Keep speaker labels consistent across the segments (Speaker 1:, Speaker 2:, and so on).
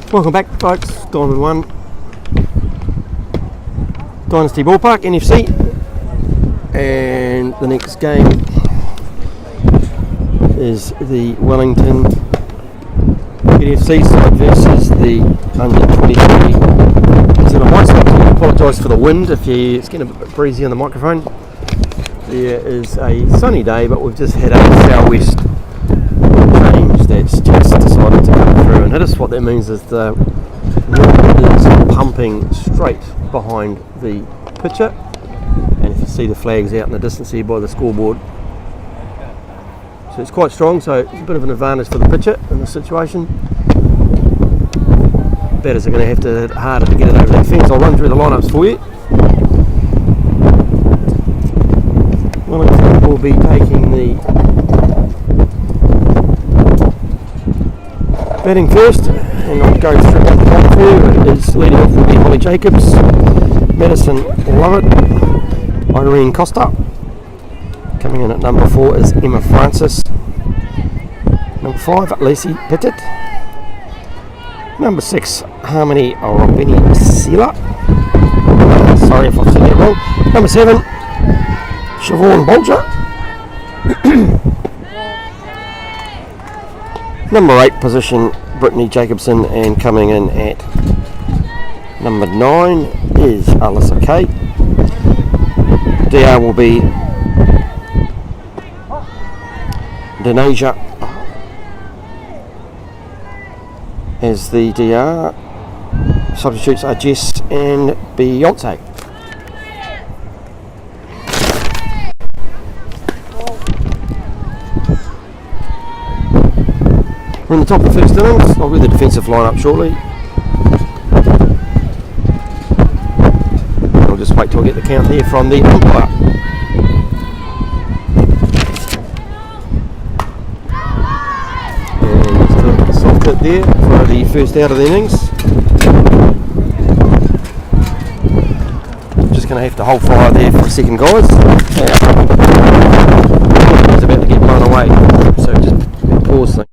Speaker 1: Welcome back, folks. Diamond 1 Dynasty Ballpark, NFC. And the next game is the Wellington NFC side versus the under-23 New Zealand White Sox. I apologise for the wind if it's getting a bit breezy on the microphone. There is a sunny day, but we've just had a southwest change that's just decided to come through and hit us. What that means is the wind is pumping straight behind the pitcher, and if you see the flags out in the distance here by the scoreboard, so it's quite strong, so it's a bit of an advantage for the pitcher in this situation. Batters are going to have to hit harder to get it over that fence. I'll run through the lineups for you. Wellington will be taking the batting first, and I'll go through the top for you. It is leading off will be Holly Jacobs, Madison Lovett, Irene Costa. Coming in at number 4 is Emma Francis. Number 5, Lacey Pettit. Number 6, Harmony Robini Sela. Sorry if I've said that wrong. Number 7, Siobhan Bolger. Number 8 position, Brittany Jacobson, and coming in at number 9 is Alyssa Kay. DR will be Denasia as the DR. Substitutes are Jess and Beyonce. We're in the top of the first innings. I'll do the defensive lineup shortly. I'll just wait till I get the count there from the umpire. And just a soft hit there for the first out of the innings. Just going to have to hold fire there for a second, guys. It's about to get blown away, so just pause things.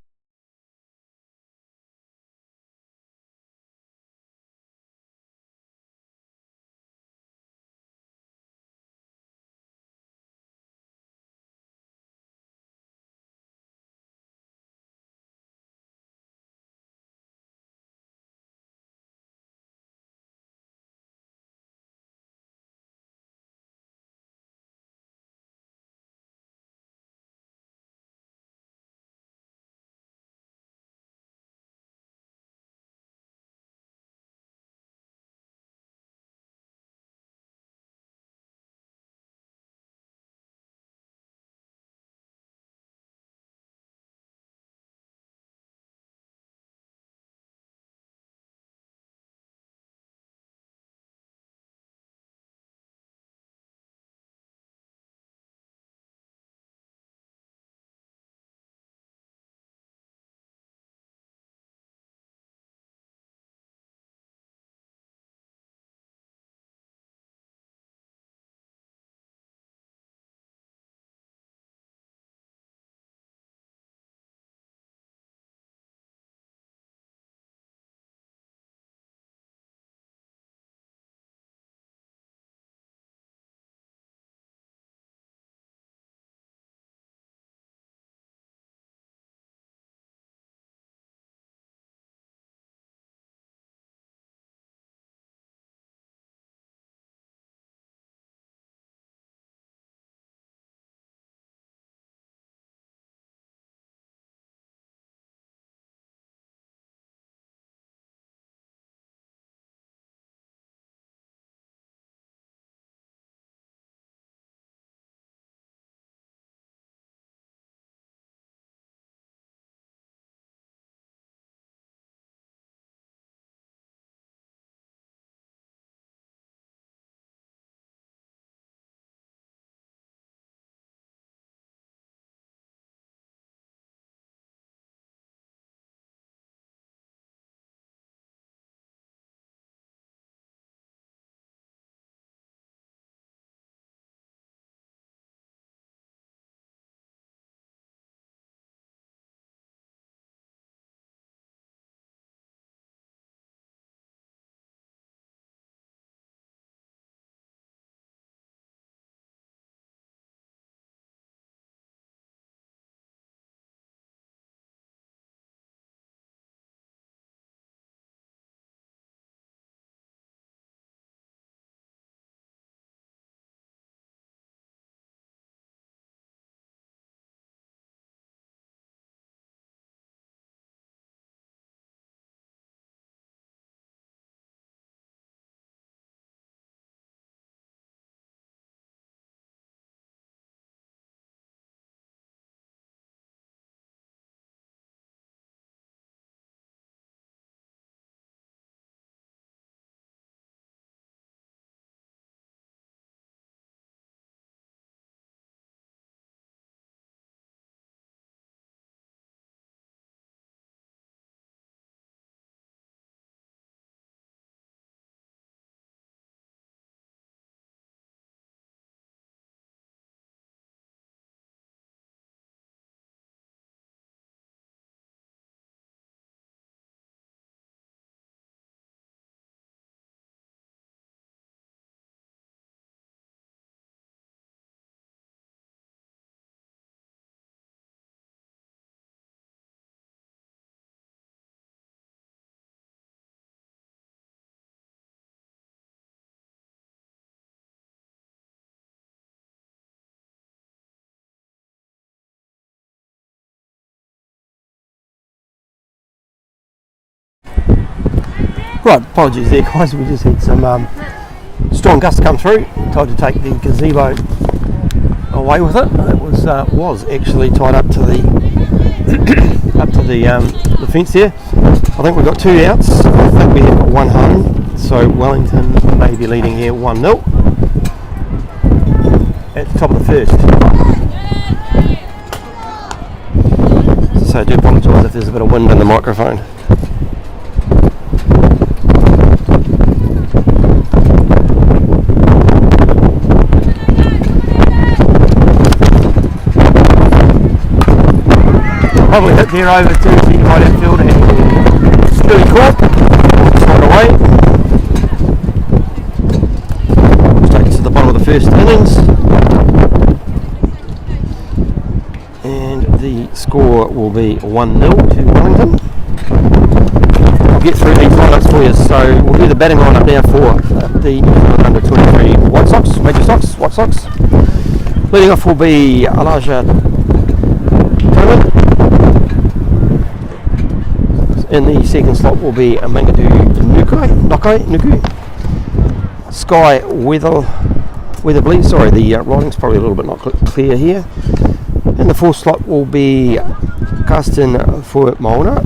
Speaker 1: Right, apologies there guys, we just had some strong gusts come through. Tried to take the gazebo away with it. It was actually tied up to the the fence there. I think we've got 2 outs. I think we have got 1 home, so Wellington may be leading here 1-0 at the top of the first. So I do apologise if there's a bit of wind in the microphone. Probably hit there over to the right outfield and really caught. Slide away. Take us to the bottom of the first innings. And the score will be 1-0 to Wellington. I'll get through these lineups for you. So we'll do the batting lineup now for the under 23 Major Sox, White Sox. Leading off will be Elijah Tillman. In the second slot will be Mangadu Nuku. Sky Weatherby. Sorry, the writing's probably a little bit not clear here. In the fourth slot will be Karsten Mauna.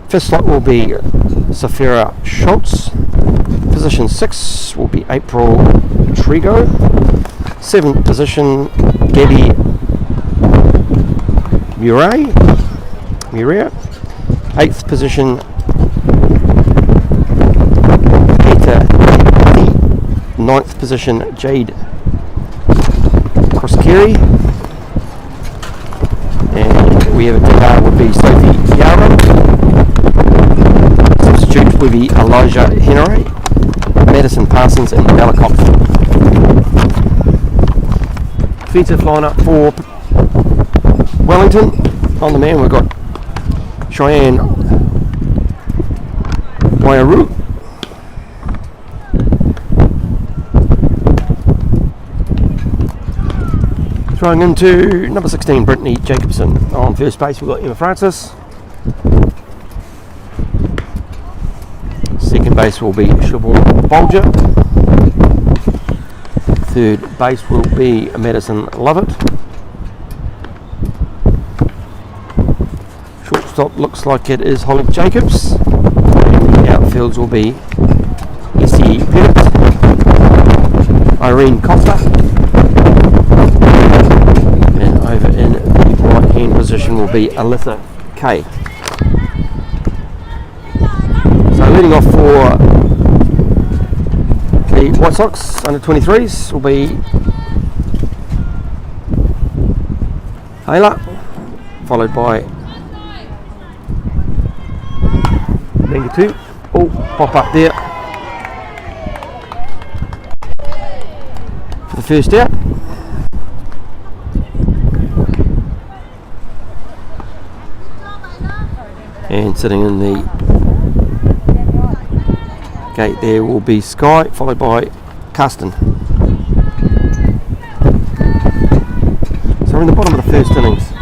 Speaker 1: Fifth slot will be Safira Schultz. Position 6 will be April Trigo. 7th position, Gabby Murray. 8th position, Peter. 9th position, Jade Kroskeri. And we have a depart would be Sophie Yara. Substitute would be Elijah Henry, Madison Parsons and Delacock. Defensive lineup for Wellington. On the man we've got Cheyenne Waiaru. Throwing into number 16, Brittany Jacobson. On first base we've got Emma Francis. Second base will be Siobhan Bolger. Third base will be Madison Lovett. Shortstop looks like it is Holly Jacobs. And the outfields will be Essie Pettit, Irene Costa, and over in the right hand position will be Alyssa Kay. So leading off for the White Sox under 23s will be Ayla, followed by Two. Oh, pop up there for the first out. And sitting in the gate there will be Sky, followed by Karsten. So we're in the bottom of the first innings.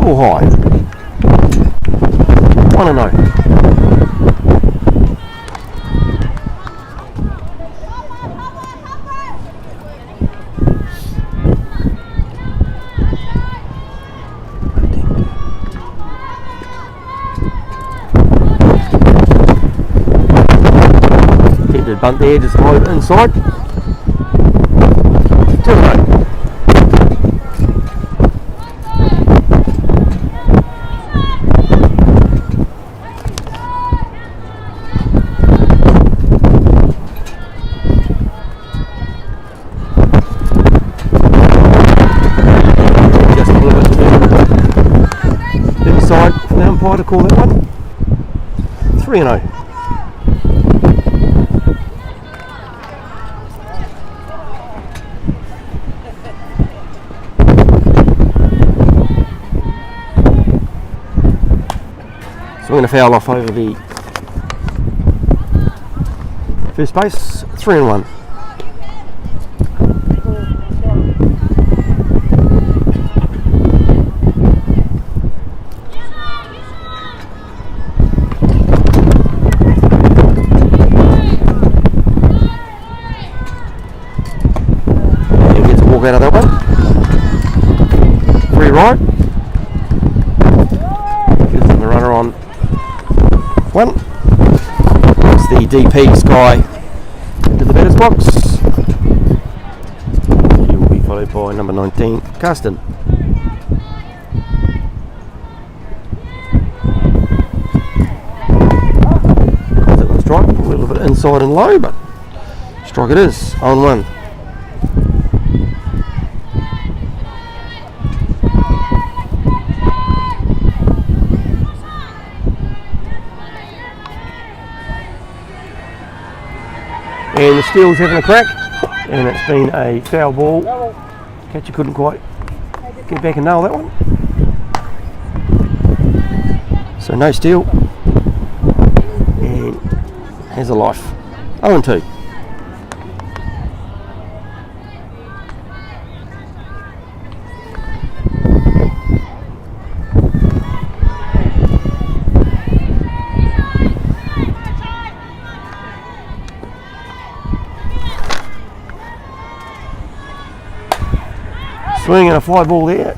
Speaker 1: Oh, high. 1-0. Tempted bunt there, just load inside. 2-0. To call that one 3-0. So we're going to foul off over the first base. 3-1. talk out of that one. Free ride. Gives them the runner on one. It's the DP Sky into the batter's box. He will be followed by number 19, Carsten. Strike, a little bit inside and low, but strike it is, on one. And the Steel's having a crack, and it's been a foul ball. Catcher couldn't quite get back and nail that one. So no Steel. And has a life. 0-2. Swing and a fly ball there.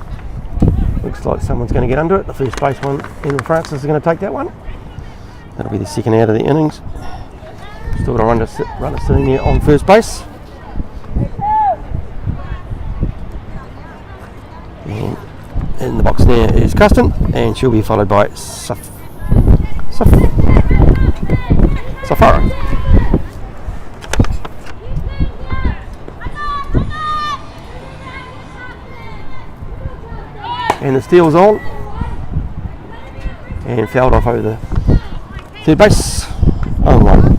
Speaker 1: Looks like someone's going to get under it. The first baseman, Henry Francis, is going to take that one. That'll be the second out of the innings. Still got a runner sitting there on first base. And in the box now is Custon, and she'll be followed by Safara. And the Steel's on, and fouled off over the third base. 0-1.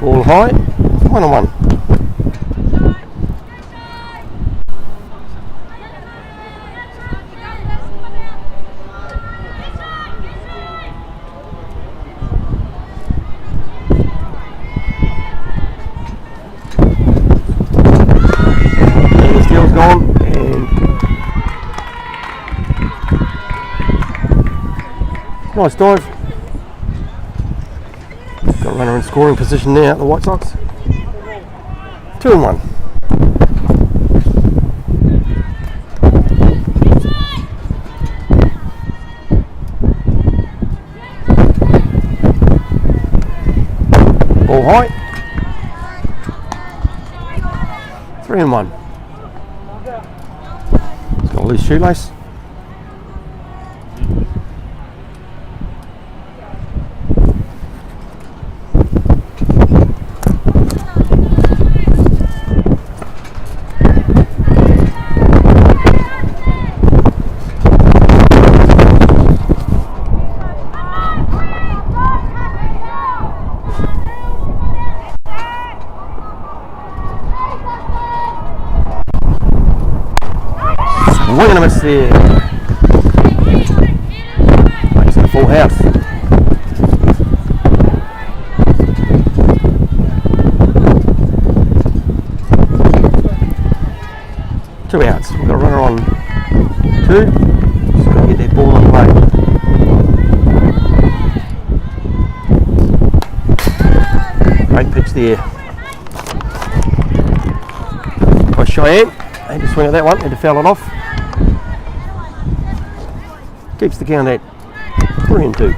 Speaker 1: Ball high, 1-1. And the Steel's gone, and nice dive. Got a runner in scoring position now at the White Sox. 2-1. Ball high. 3-1. It's got a loose shoelace. We're going to miss there. Makes it a full house. Two outs. We've got a runner on two. Just got to get that ball in play. Great pitch there by Cheyenne. Had to swing at that one, had to foul it off. Keeps the count at 3-2.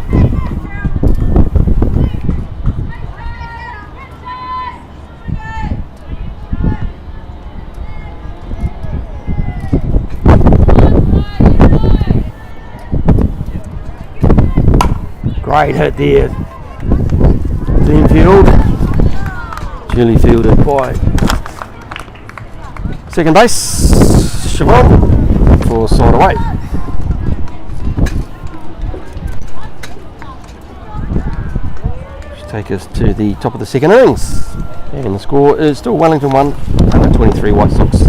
Speaker 1: Great hit there. Team field. Duly fielded by second base, Siobhan, for side away. Take us to the top of the second innings, and the score is still Wellington 1, U23 White Sox.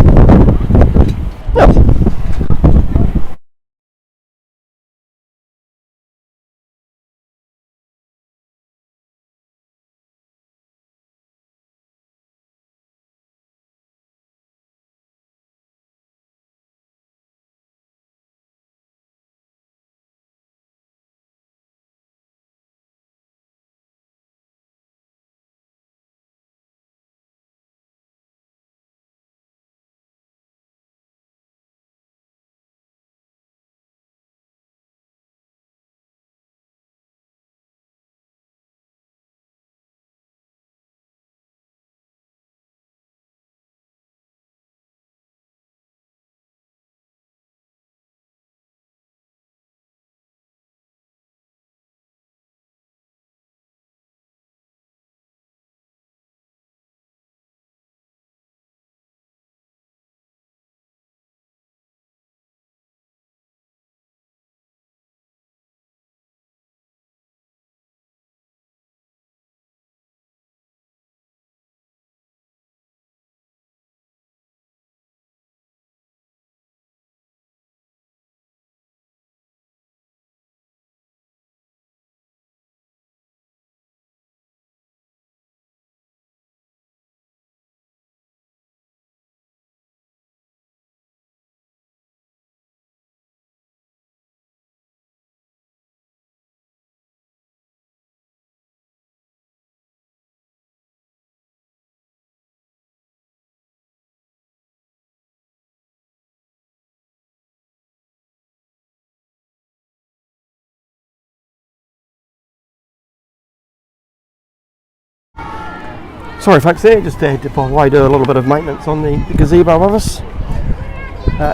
Speaker 1: Sorry folks there, just had to pop away, do a little bit of maintenance on the gazebo above us.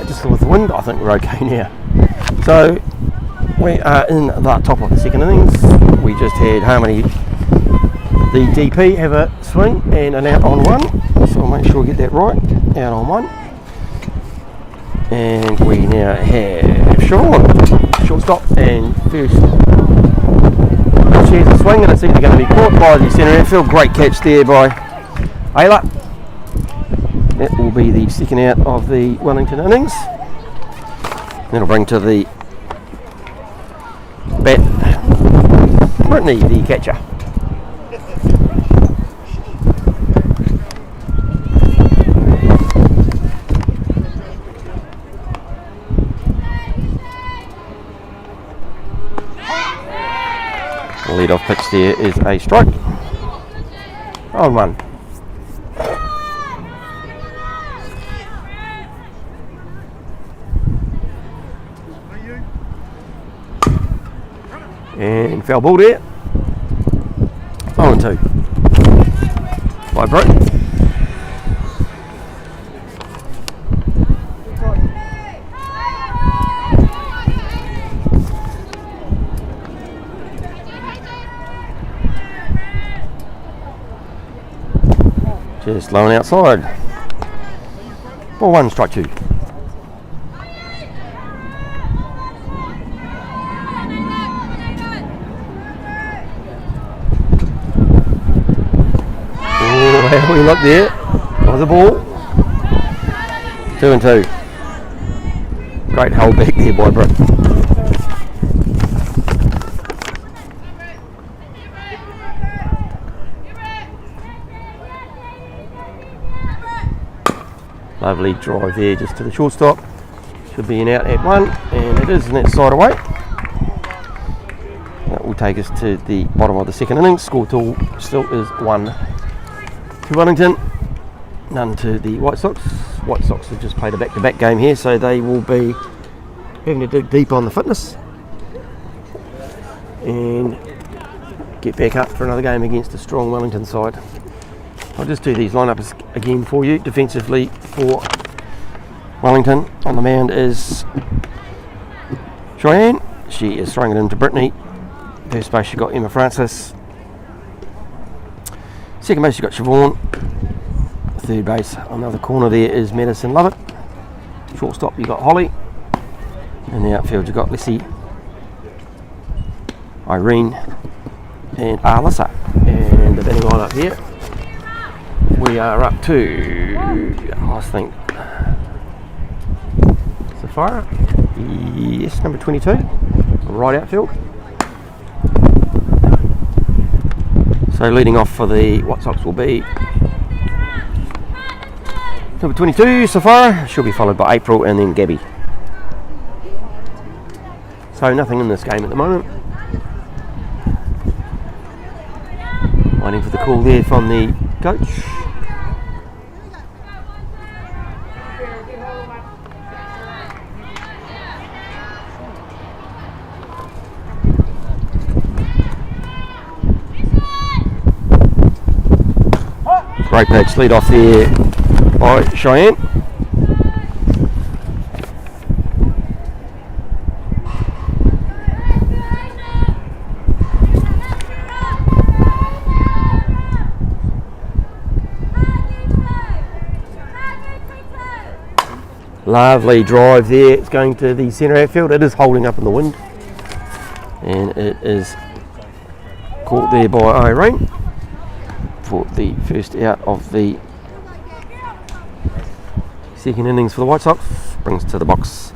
Speaker 1: Just with the wind, I think we're okay now. So we are in the top of the second innings. We just had Harmony, the DP, have a swing and an out on one. So I'll make sure we get that right, out on one. And we now have Sean, shortstop, and first. She has a swing and it's either going to be caught by the centre outfield. Great catch there by Ayla. That will be the second out of the Wellington innings. That'll bring to the bat Brittany, the catcher. The lead-off pitch there is a strike. On one. And foul ball there. 0-2 by Britt. Just low and outside. Ball one, strike two. Oh, how we look there. That was a ball. 2-2. Great hold back there by Britt. Lovely drive there just to the shortstop. Should be an out at one, and it is, and that's side away. That will take us to the bottom of the second innings. Score total still is 1 to Wellington, none to the White Sox. White Sox have just played a back-to-back game here, so they will be having to dig deep on the fitness and get back up for another game against a strong Wellington side. I'll just do these lineups again for you. Defensively for Wellington, on the mound is Cheyenne. She is throwing it into Brittany. First base, you got Emma Francis. Second base, you got Siobhan. Third base, on the other corner there is Madison Lovett. Shortstop, you got Holly. In the outfield, you got Lissy, Irene, and Alyssa. And the batting line up here, we are up to, I think, Safara. Yes, number 22, right outfield. So leading off for the White Sox will be number 22, Safara. She'll be followed by April and then Gabby. So nothing in this game at the moment. Waiting for the call there from the coach. Great pitch, lead off there by Cheyenne. Lovely drive there, it's going to the centre outfield. It is holding up in the wind, and it is caught there by Irene for the first out of the second innings for the White Sox. Brings to the box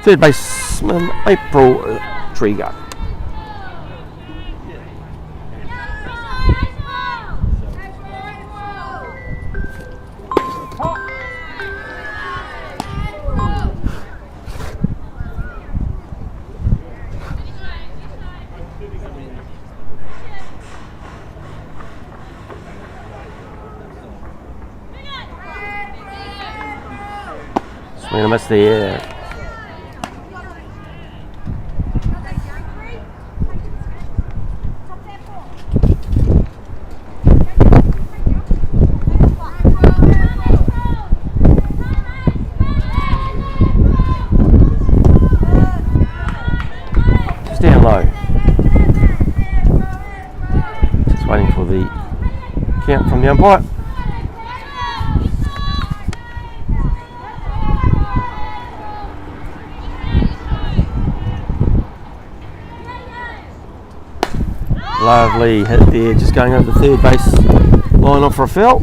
Speaker 1: third baseman April Trigger. Swing and a miss there. down low. Just waiting for the count from the umpire. Lovely hit there, just going over the third base line off for a foul.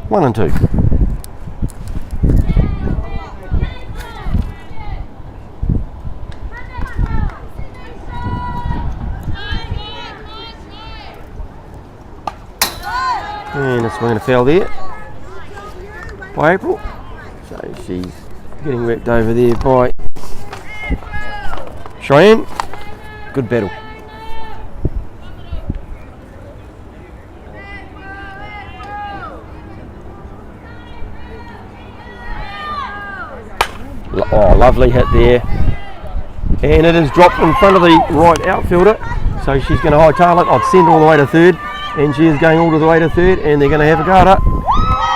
Speaker 1: One and two. And a swing and a foul there by April. So she's getting wrecked over there by Cheyenne. Good battle. Oh, lovely hit there. And it is dropped in front of the right outfielder. So she's going to hightail it. I'd send all the way to third. And she is going all the way to third. And they're going to have a go at it.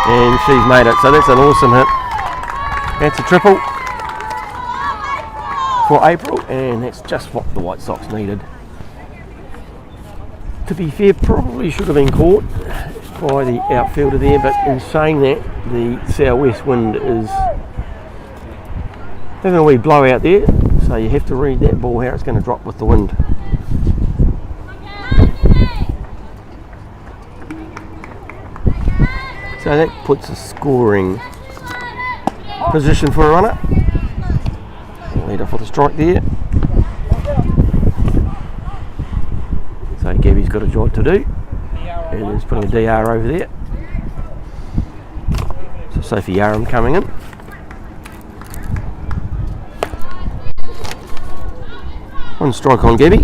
Speaker 1: And she's made it. So that's an awesome hit. That's a triple for April. And that's just what the White Sox needed. To be fair, probably should have been caught by the outfielder there. But in saying that, the southwest wind is having a wee blowout there, so you have to read that ball how it's going to drop with the wind. So that puts a scoring position for a runner. Lead off with a strike there. So Gabby's got a job to do, and is putting a DR over there. So Sophie Yaram coming in. One strike on Gabby.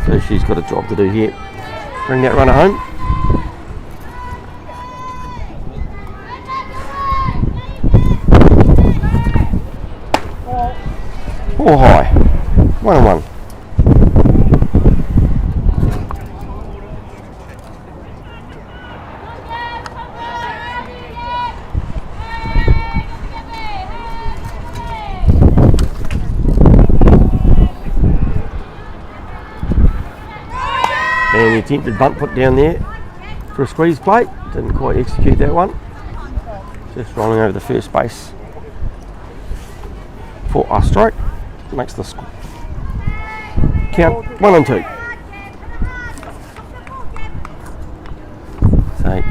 Speaker 1: So she's got a job to do here. Bring that runner home. Or high. 1 and 1. And the attempted bunt put down there for a squeeze play. Didn't quite execute that one. Just rolling over the first base for a strike. Makes the count 1 and 2. So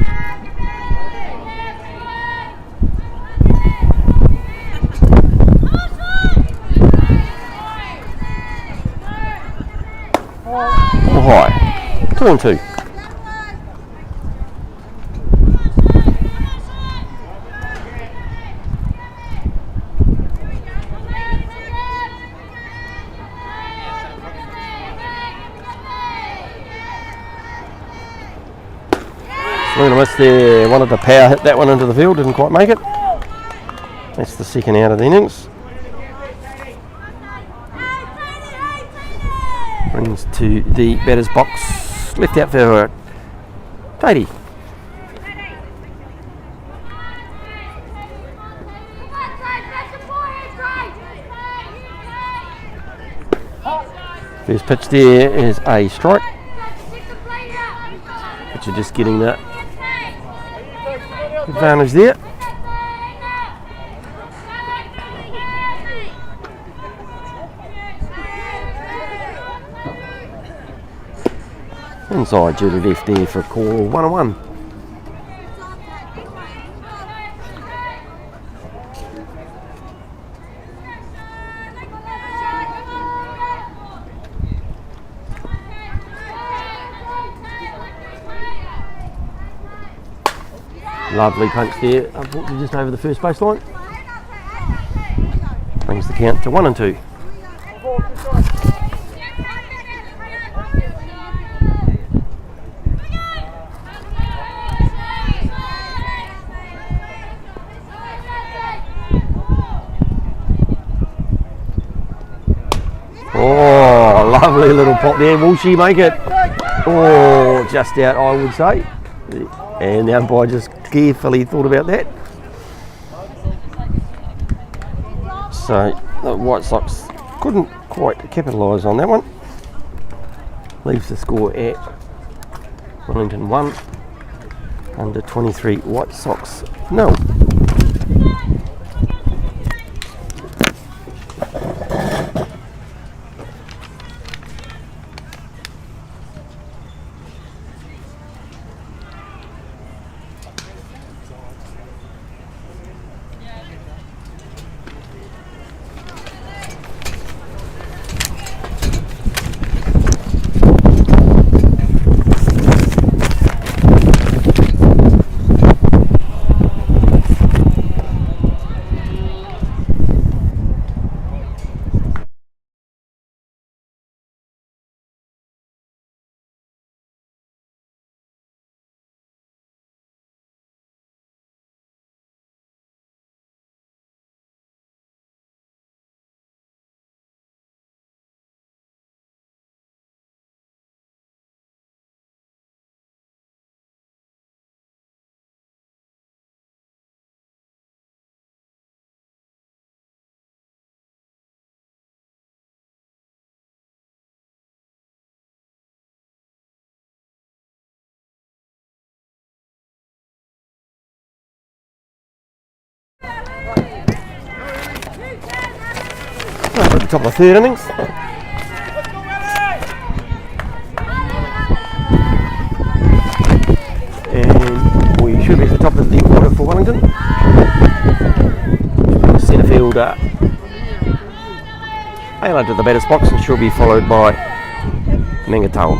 Speaker 1: high. 2 and 2. Swing and a miss there. Wanted the power, hit that one into the field, didn't quite make it. That's the second out of the innings. Brings to the batter's box. Left out for Katie. First pitch there is a strike. But you're just getting that advantage there. Inside due to left there for a call. 1 and 1. Lovely punch there, unfortunately just over the first baseline. Brings the count to 1 and 2. Oh, lovely little pop there. Will she make it? Oh, just out, I would say. And the umpire just carefully thought about that. So the White Sox couldn't quite capitalise on that one. Leaves the score at Wellington 1, under 23 White Sox 0. At the top of the third innings. And we should be at the top of the order for Wellington. Centre fielder Ayla to the batter's box, and she'll be followed by Mangatau.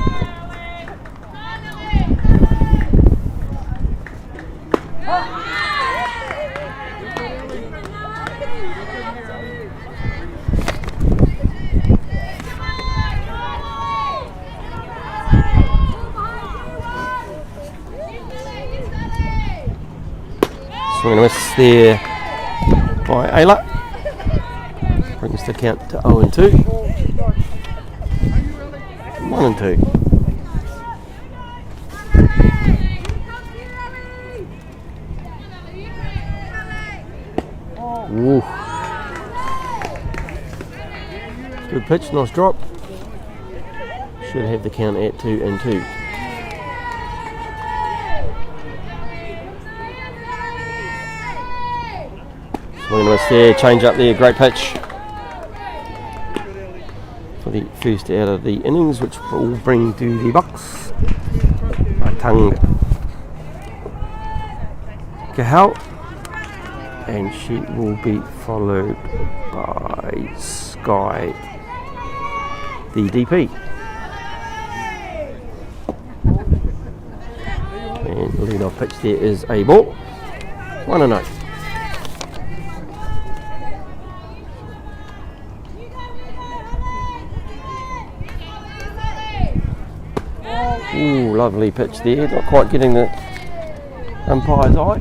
Speaker 1: Swing and a miss there by Ayla. Brings the count to 0-2. 1-2. Ooh. Good pitch, nice drop. Should have the count at 2-2. Swing and a miss there, change up there, great pitch for the first out of the innings, which will bring to the box Tung Kahal, and she will be followed by Sky, the DP. And the lead off pitch there is a ball, 1-0. Ooh, lovely pitch there, not quite getting the umpire's eye.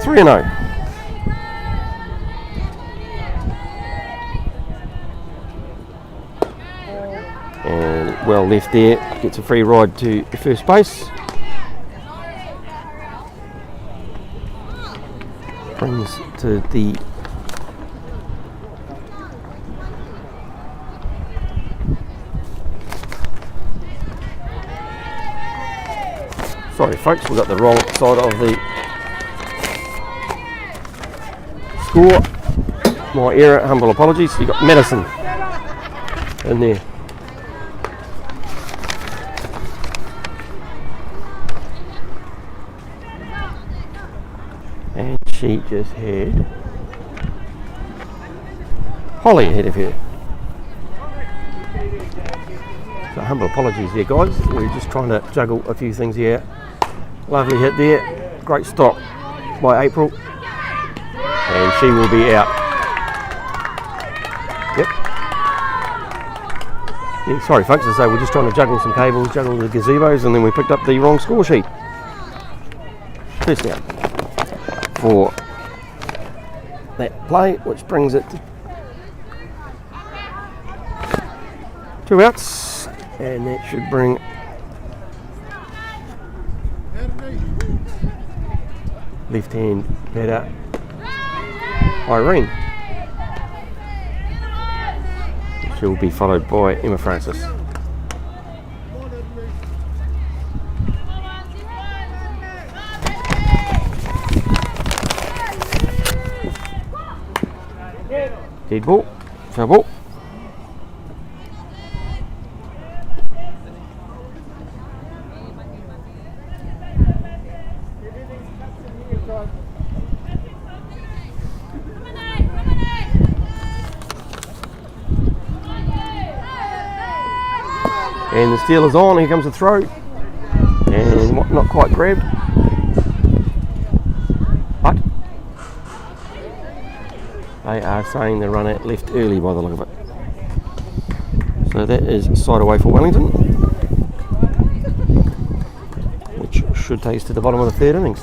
Speaker 1: Three and 0. And well left there, gets a free ride to first base. Brings to the sorry folks, we got the wrong side of the score. My error, humble apologies. You got Madison in there. And she just had Holly ahead of her. So humble apologies there guys, we're just trying to juggle a few things here. Lovely hit there, great stop by April, and she will be out. Yep. Yeah, sorry folks, as I say, we're just trying to juggle some cables, juggle the gazebos, and then we picked up the wrong score sheet. First down for that play, which brings it to 2 outs, and that should bring left hand batter Irene. She'll be followed by Emma Francis. Dead ball, foul ball. And the steal is on, here comes the throw. And not quite grabbed. But they are saying the runner left early by the look of it. So that is side away for Wellington, which should take us to the bottom of the third innings.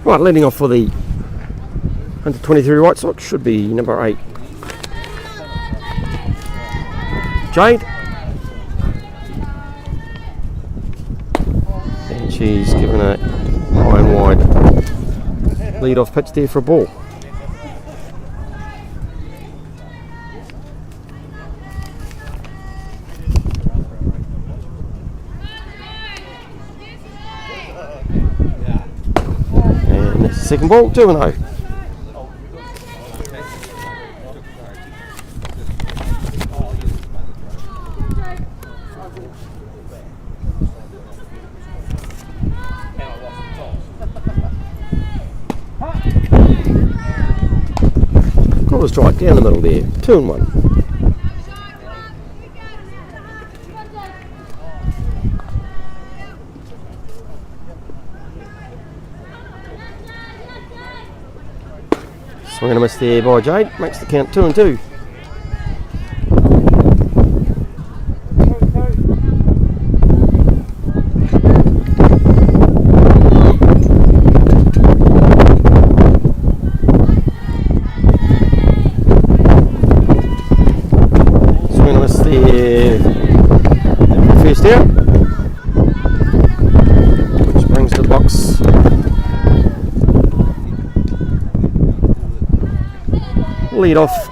Speaker 1: Right, leading off for the under 23 White Sox should be number 8, Jade. And she's given a high and wide lead off pitch there for a ball. Second ball, 2-0. Got a strike down the middle there, 2-1. Swing and a miss there by Jade, makes the count 2-2. Swing and a miss there, first out, which brings the box lead off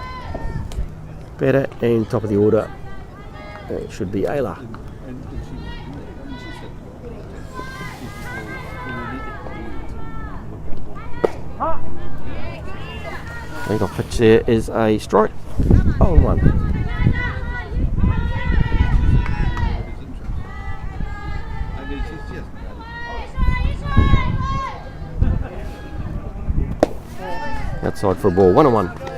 Speaker 1: batter and top of the order. It should be Ayla. Lead off pitch there is a strike. 0-1. Outside for a ball, 1-1.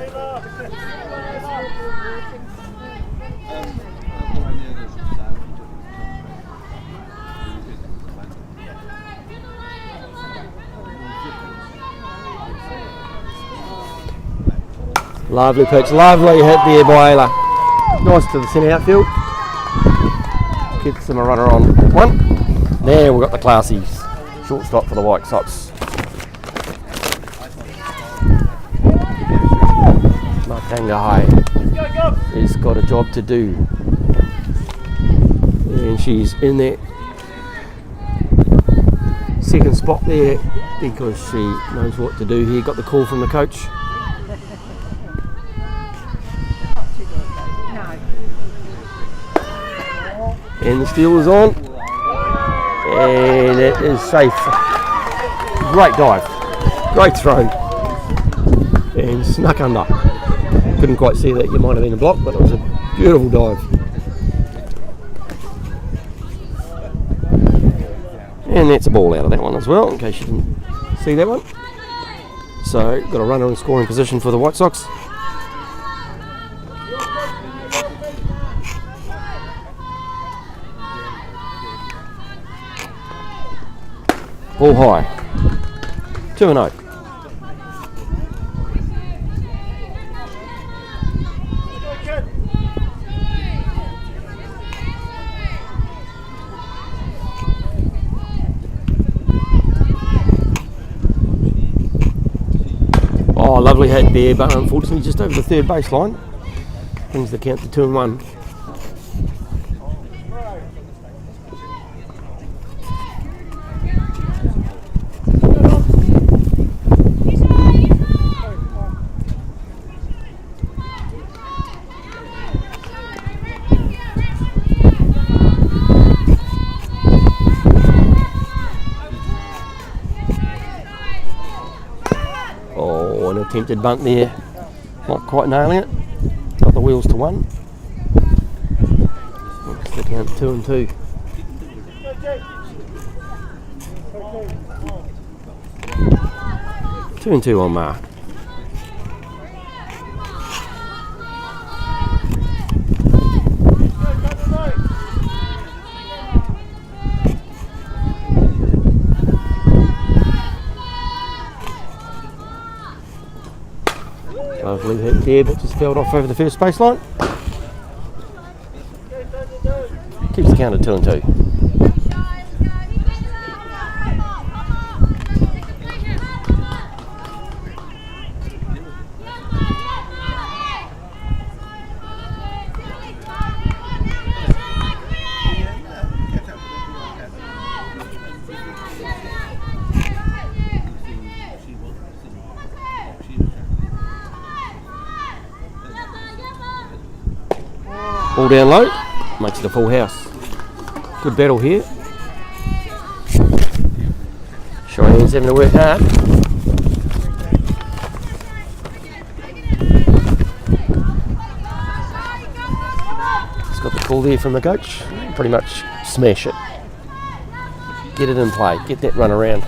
Speaker 1: Lovely pitch, lovely hit there by Ayla. Nice to the centre outfield. Gets them a runner on one. There we've got the classies. shortstop for the White Sox. Matangai has got a job to do, and she's in that second spot there because she knows what to do here. Got the call from the coach. And the steal is on, and it is safe. Great dive, great throw, and snuck under. Couldn't quite see that, you might have been a block, but it was a beautiful dive. And that's a ball out of that one as well, in case you didn't see that one. So, got a runner in scoring position for the White Sox. Ball high. 2-0. Oh, lovely hit there, but unfortunately just over the third baseline. Brings the count to 2-1. Attempted bunt there, not quite nailing it. Got the wheels to 1. It's the count 2-2. Two and two on mark. Lovely hit there, but just felled off over the first baseline. Keeps the count at 2-2. Ball down low, makes it a full house. Good battle here. Cheyenne's having to work hard. Just got the call there from the coach. Pretty much smash it. Get it in play, get that run around.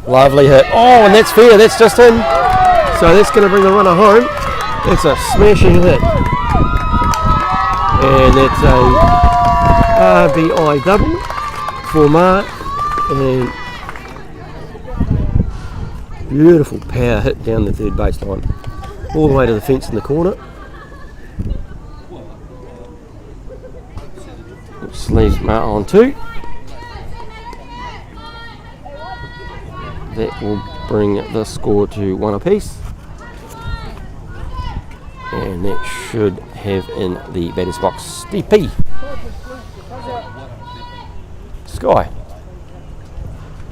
Speaker 1: Lovely hit. Oh, and that's fair, that's just in. So that's going to bring the runner home. It's a smashing hit, and that's a RBI double for Mark, and beautiful power hit down the third baseline, all the way to the fence in the corner, which leaves Mark on 2. That will bring the score to 1 apiece. And that should have in the batter's box DP. Sky.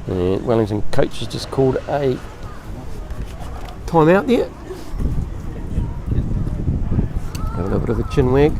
Speaker 1: And Wellington coach has just called a timeout there. Have a little bit of a chin wag.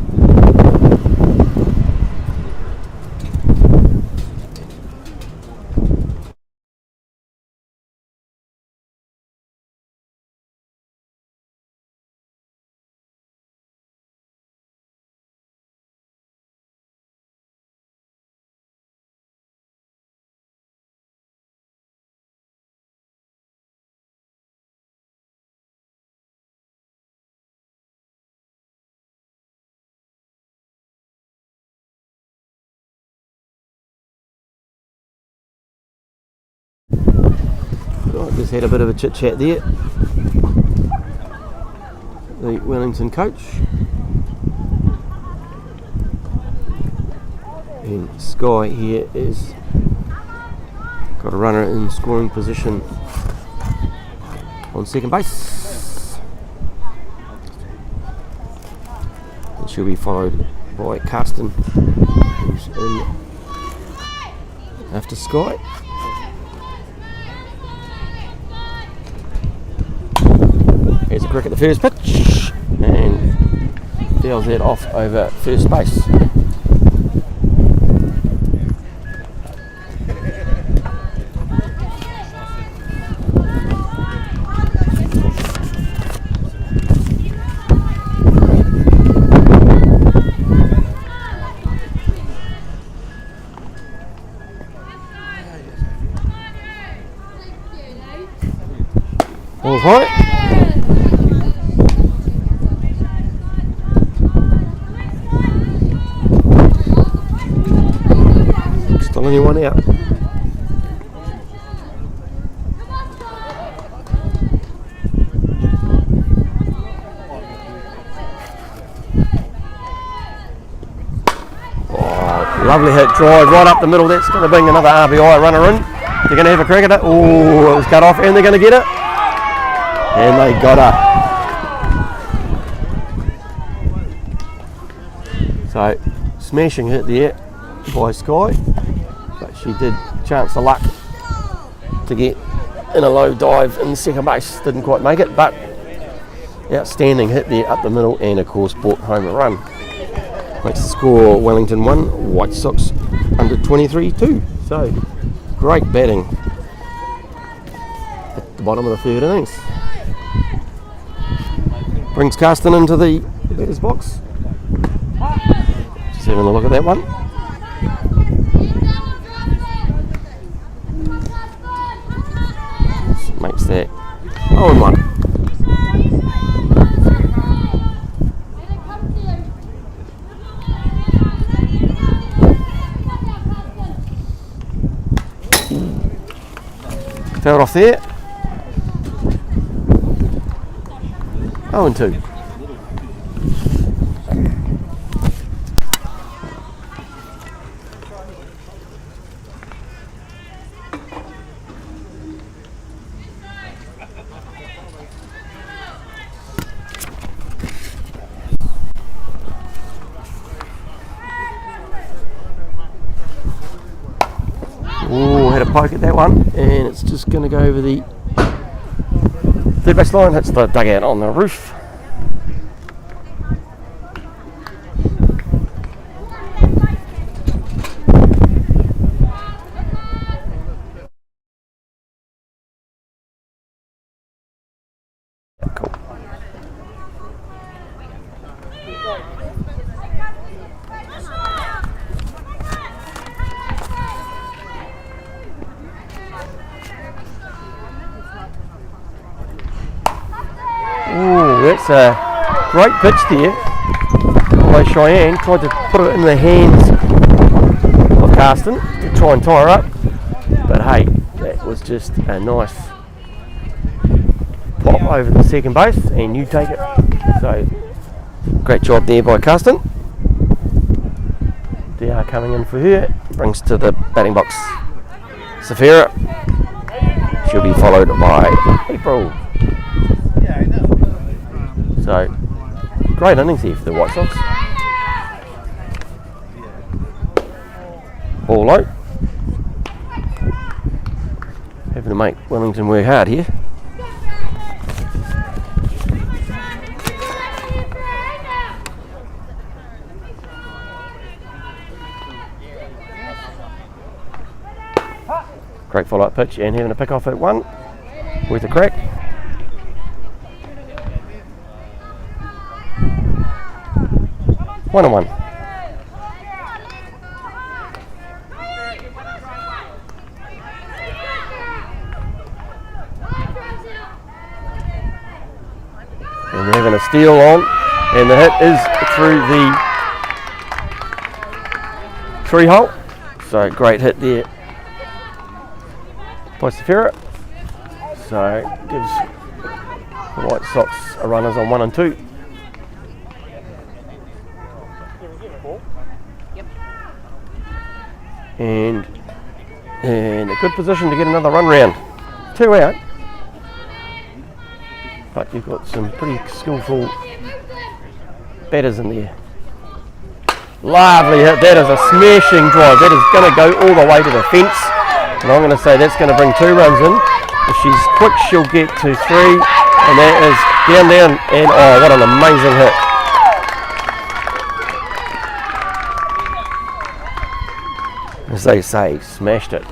Speaker 1: Right, just had a bit of a chit chat there. The Wellington coach And Sky here is got a runner in scoring position on second base. And she'll be followed by Karsten, who's in after Sky. Here's a cricket, the first pitch, and deals that off over first base. All right. Still only one out. Oh, lovely hit drive right up the middle. That's going to bring another RBI runner in. They're going to have a crack at it. Oh, it was cut off, and they're going to get it. And they got her. So, smashing hit there by Sky, but she did chance of luck to get in a low dive in second base. Didn't quite make it, but outstanding hit there up the middle, and of course brought home a run. Makes the score Wellington 1, White Sox under 23 2. So, great batting at the bottom of the third innings. Brings Karsten into the batter's box. Just having a look at that one. Makes that 0-1. Fouled off there. 0-2. Oh, had a poke at that one, and it's just going to go over the third base line. Hits the dugout on the roof. Cool. Oh, that's a great pitch there by Cheyenne. Tried to put it in the hands of Karsten to try and tie her up, but hey, that was just a nice pop over the second base, and you take it. So great job there by Karsten. DR coming in for her, brings to the batting box Safira. She'll be followed by April. So, great innings here for the White Sox. Ball low. Having to make Wellington work hard here. Great follow-up pitch, and having a pick off at one. Worth a crack. One and one. And we're having a steal on, and the hit is through the 3 hole. So great hit there by Safira. So gives the White Sox a runners on 1 and 2. and in a good position to get another run round. 2 out, but you've got some pretty skillful batters in there. Lovely hit. That is a smashing drive. That is going to go all the way to the fence, and I'm going to say that's going to bring 2 runs in. If she's quick, she'll get to 3, and that is down, and oh, what an amazing hit. As they say, smashed it.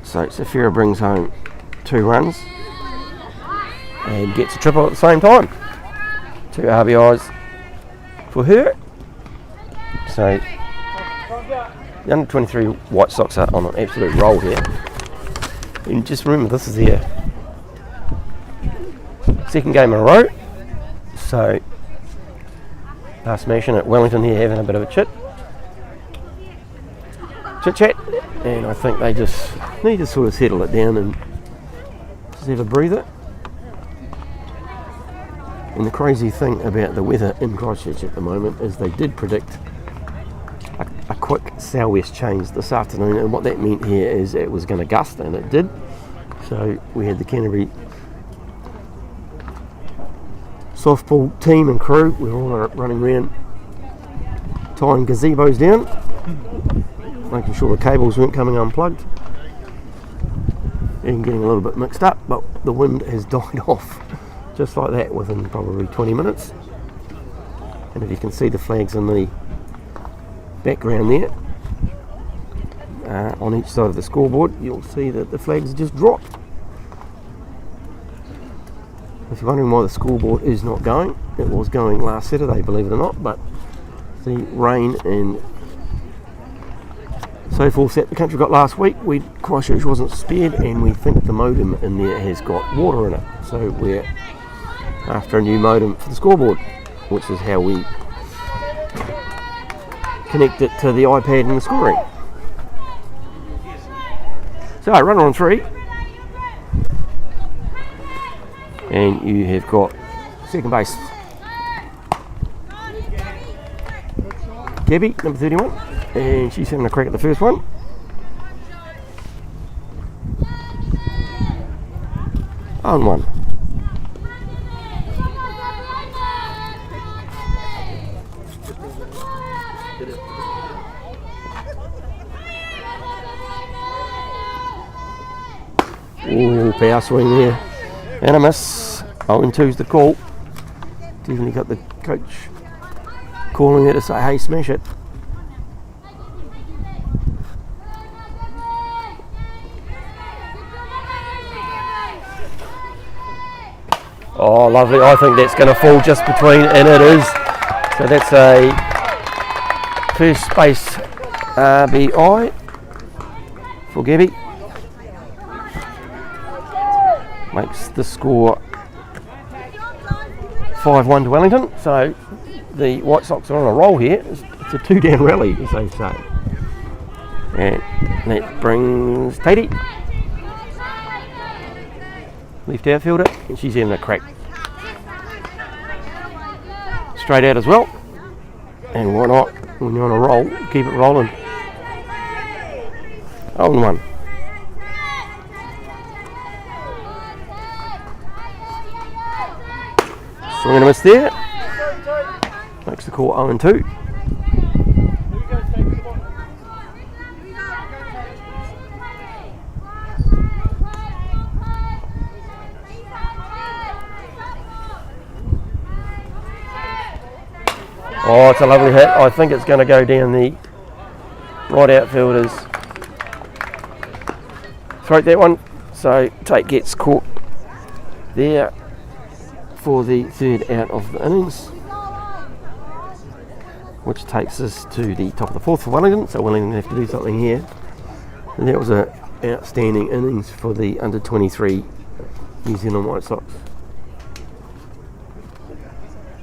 Speaker 1: So Safira brings home 2 runs and gets a triple at the same time. 2 RBIs for her. So the under 23 White Sox are on an absolute roll here. And just remember, this is their second game in a row. So they're smashing at Wellington here, having a bit of a chit chat, and I think they just need to sort of settle it down and just have a breather. And the crazy thing about the weather in Christchurch at the moment is they did predict a quick southwest change this afternoon, and what that meant here is it was going to gust, and it did. So we had the Canterbury softball team and crew. We were all running around tying gazebos down, making sure the cables weren't coming unplugged, and getting a little bit mixed up, but the wind has died off just like that within probably 20 minutes. And if you can see the flags in the background there, on each side of the scoreboard, you'll see that the flags just dropped. If you're wondering why the scoreboard is not going, it was going last Saturday, believe it or not, but the rain and so forth that the country got last week, Christchurch wasn't spared, and we think the modem in there has got water in it. So we're after a new modem for the scoreboard, which is how we connect it to the iPad and the scoring. So runner on 3, and you have got second base Gabby, number 31, and she's having a crack at the first one. On 1. Ooh, power swing there, and a miss. 0-2's the call. Definitely got the coach calling it to say, hey, smash it. Oh, lovely. I think that's going to fall just between, and it is. So that's a first base RBI for Gabby. Makes the score 5-1 to Wellington. So the White Sox are on a roll here. It's a 2-down rally, as they say. And that brings Tatey, left outfielder, and she's having a crack straight out as well. And why not? When you're on a roll, keep it rolling. 0-1. Swing and a miss there. Makes the call 0-2. Oh, it's a lovely hit. I think it's going to go down the right outfielder's throat, that one. So Tate gets caught there for the third out of the innings, which takes us to the top of the fourth for Wellington. So Wellington have to do something here. And that was an outstanding innings for the under 23 New Zealand White Sox.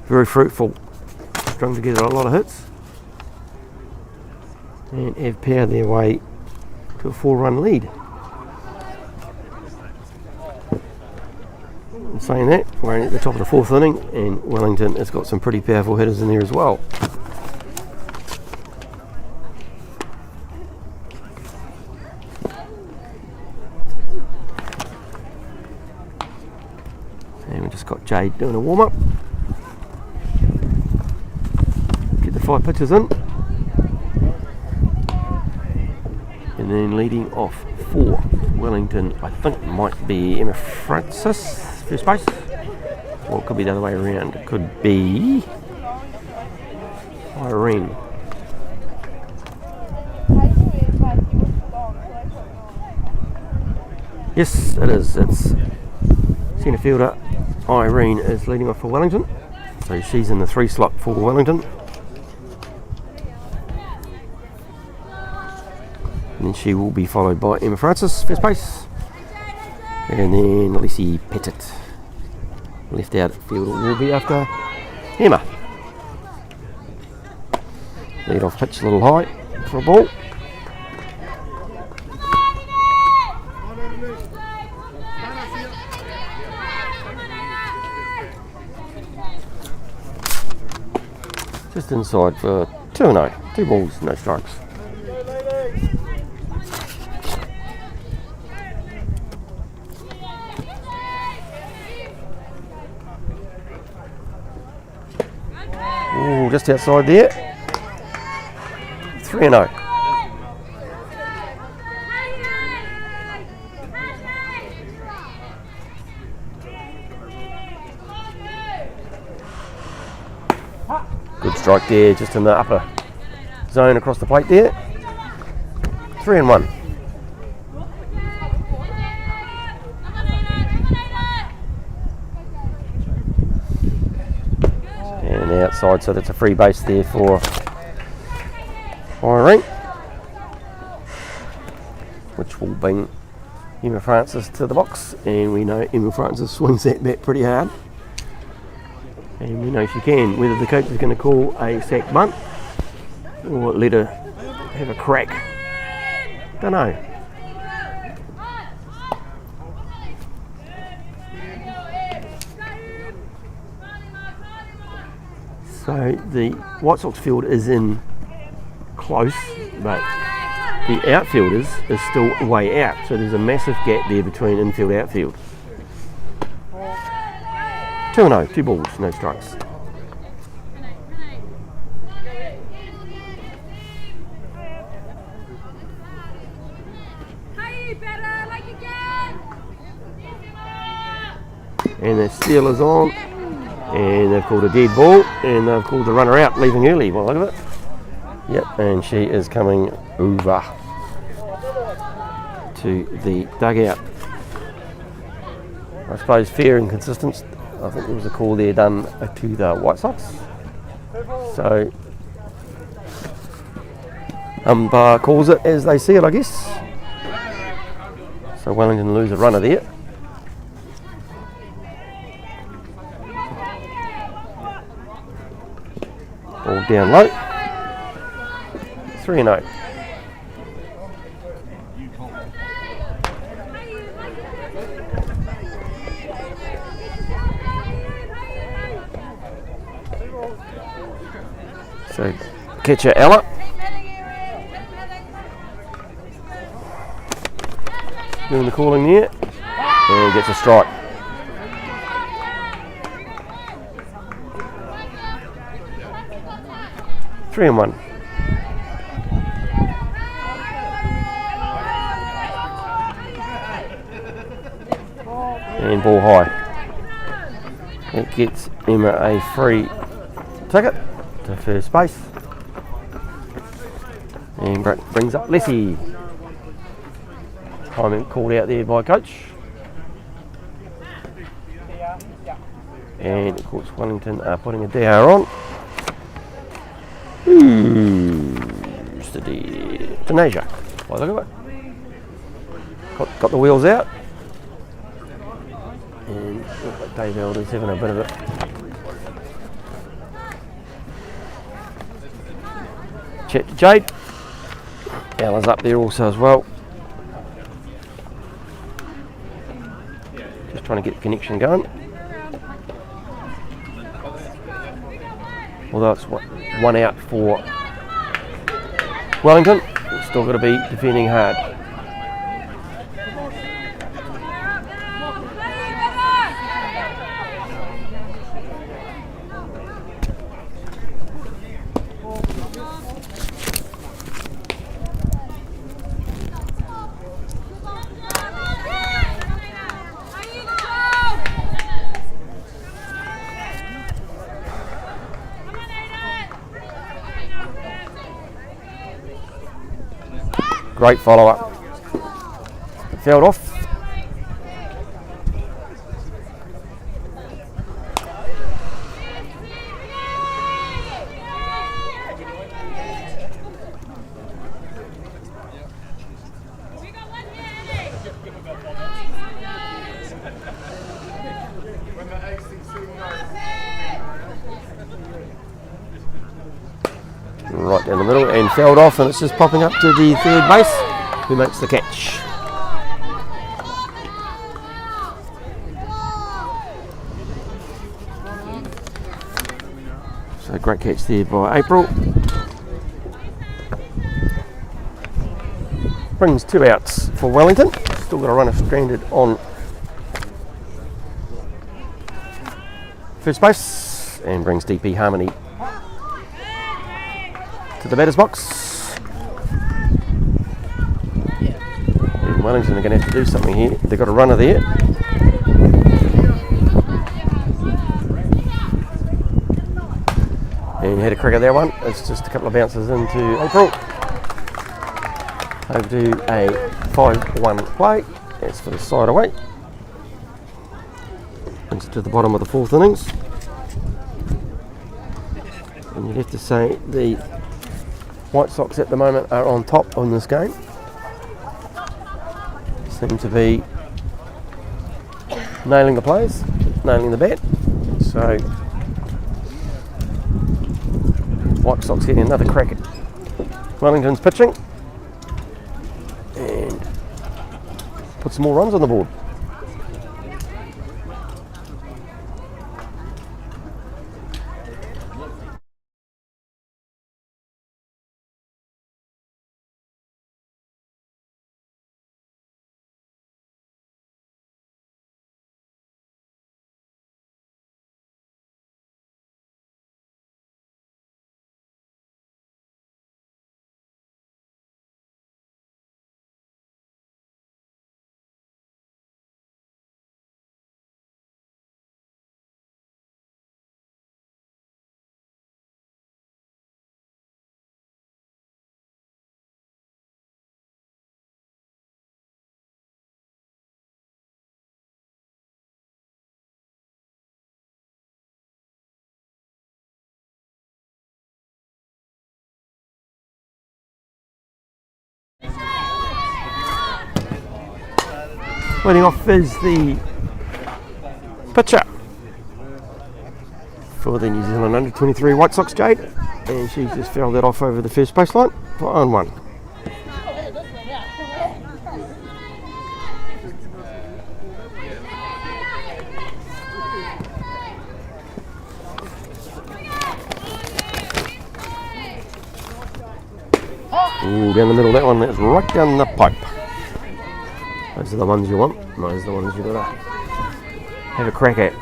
Speaker 1: Very fruitful. Strung together a lot of hits and have powered their way to a 4-run lead. In saying that, we're only at the top of the fourth inning, and Wellington has got some pretty powerful hitters in there as well. Jade doing a warm-up. Get the 5 pitches in. And then leading off for Wellington, I think might be Emma Francis, first base. Or it could be the other way around. It could be Irene. Yes, it is. It's centre fielder Irene is leading off for Wellington. So she's in the 3 slot for Wellington. And then she will be followed by Emma Francis, first base. And then Lacey Pettit, left outfielder, will be after Emma. Lead off pitch a little high for a ball. Just inside for 2-0. 2 balls, no strikes. Ooh, just outside there. 3-0. Good strike there, just in the upper zone across the plate there. 3-1. And outside, so that's a free base there for Irene, which will bring Emma Francis to the box, and we know Emma Francis swings that bat pretty hard. And we know she can. Whether the coach is going to call a sack bunt or let her have a crack, don't know. So the White Sox field is in close, but the outfielders is still way out. So there's a massive gap there between infield and outfield. 2-0, 2 balls, no strikes. And the steal is on, and they've called a dead ball, and they've called the runner out, leaving early. Well, look at it. Yep, and she is coming over to the dugout. I suppose fair and consistent. I think there was a call there done to the White Sox. So, umpire calls it as they see it, I guess. So Wellington lose a runner there. Ball down low. 3-0. So, catcher Ella. Doing the calling there. And gets a strike. Three and 1. And ball high. It gets Emma a free ticket to first base, and brings up Lessie. Timing called out there by coach, and of course Wellington are putting a DR on. Who's the Denasia? Well, look at it. Got the wheels out, and looks like Dave Elder's having a bit of it. Chat to Jade. Ella's up there also as well. Just trying to get the connection going. Although it's 1 out for Wellington, it's still got to be defending hard. Great follow-up. Fouled off. Right down the middle and fouled off, and it's just popping up to the third base, who makes the catch. So great catch there by April. Brings 2 outs for Wellington. Still got a runner stranded on first base, and brings DP Harmony to the batter's box. And Wellington are going to have to do something here. They've got a runner there. And had a crack at that one. It's just a couple of bounces into April. Over to a 5-1 play. That's for the side away. Brings it to the bottom of the 4th innings. And you'd have to say the White Sox at the moment are on top on this game. Seem to be nailing the plays, nailing the bat. So White Sox getting another crack at Wellington's pitching and put some more runs on the board. Leading off is the pitcher for the New Zealand Under-23 White Sox, Jade, and she's just fouled that off over the first baseline for 0-1. Ooh, down the middle, that one, that's right down the pipe. Those are the ones you want. Those are the ones you've got to have a crack at.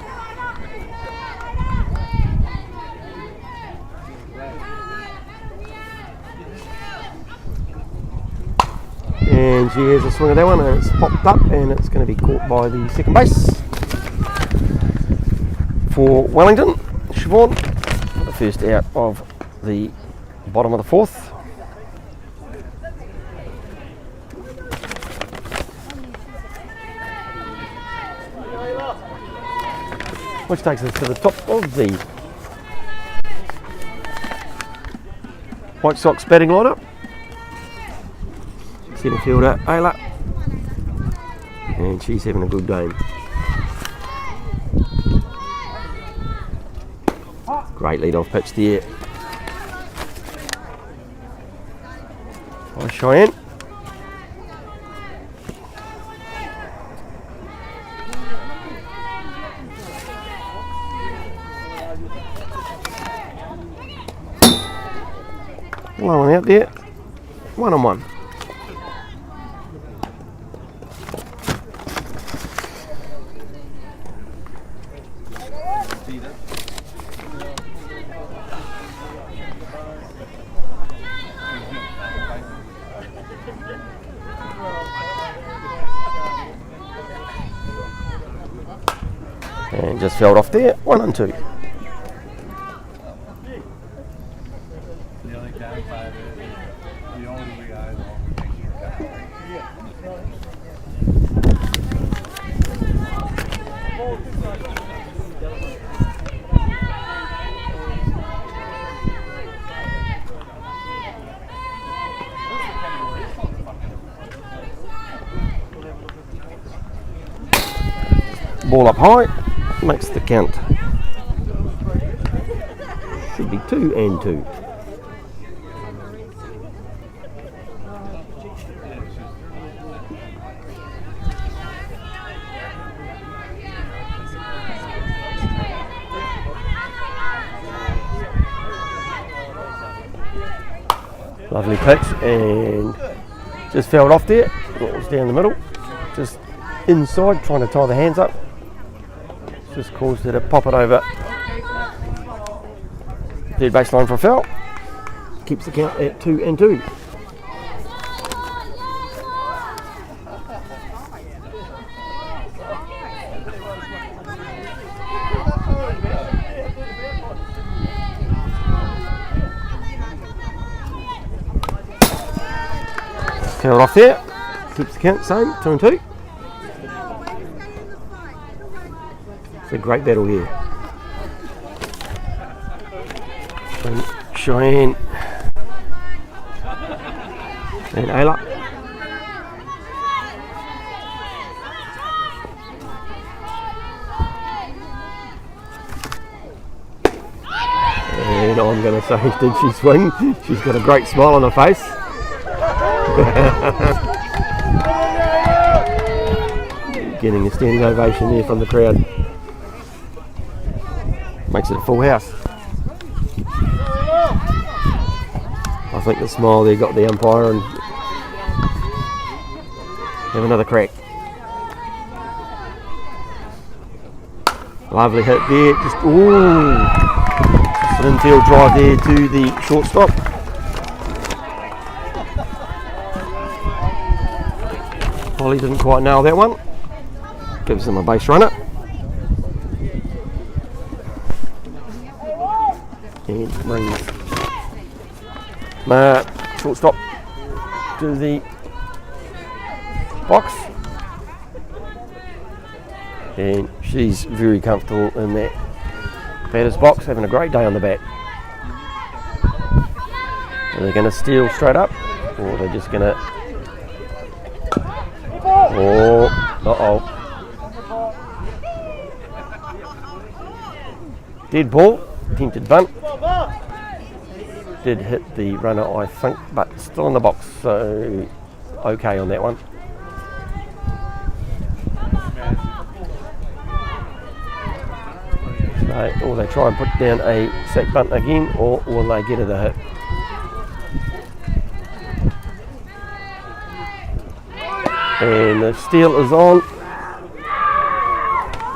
Speaker 1: And she has a swing of that one, and it's popped up, and it's going to be caught by the second base for Wellington. Siobhan, the first out of the bottom of the 4th. Which takes us to the top of the White Sox batting lineup. Centre fielder Ayla, and she's having a good game. Great lead-off pitch there by Cheyenne. Low one out there, 1-on-1. And just fouled off there, 1-2. Ball up high, makes the count. Should be 2 and 2. Lovely pitch, and just fouled off there. It was down the middle, just inside, trying to tie the hands up. Just caused her to pop it over third baseline for a foul. Keeps the count at 2 and 2. Fouled off there. Keeps the count same, 2 and 2. It's a great battle here. Cheyenne and Ayla. And I'm going to say, did she swing? She's got a great smile on her face. Getting a standing ovation there from the crowd. Makes it a full house. I think the smile there got the umpire and have another crack. Lovely hit there. Just an infield drive there to the shortstop. Holly didn't quite nail that one. Gives them a base runner. And brings shortstop to the box. And she's very comfortable in that batter's box, having a great day on the bat. Are they going to steal straight up, or are they just going to... Oh, uh-oh. Dead ball, attempted bunt. Did hit the runner, I think, but still in the box, so okay on that one. So, or they try and put down a sack bunt again, or will they get it a hit? And the steal is on,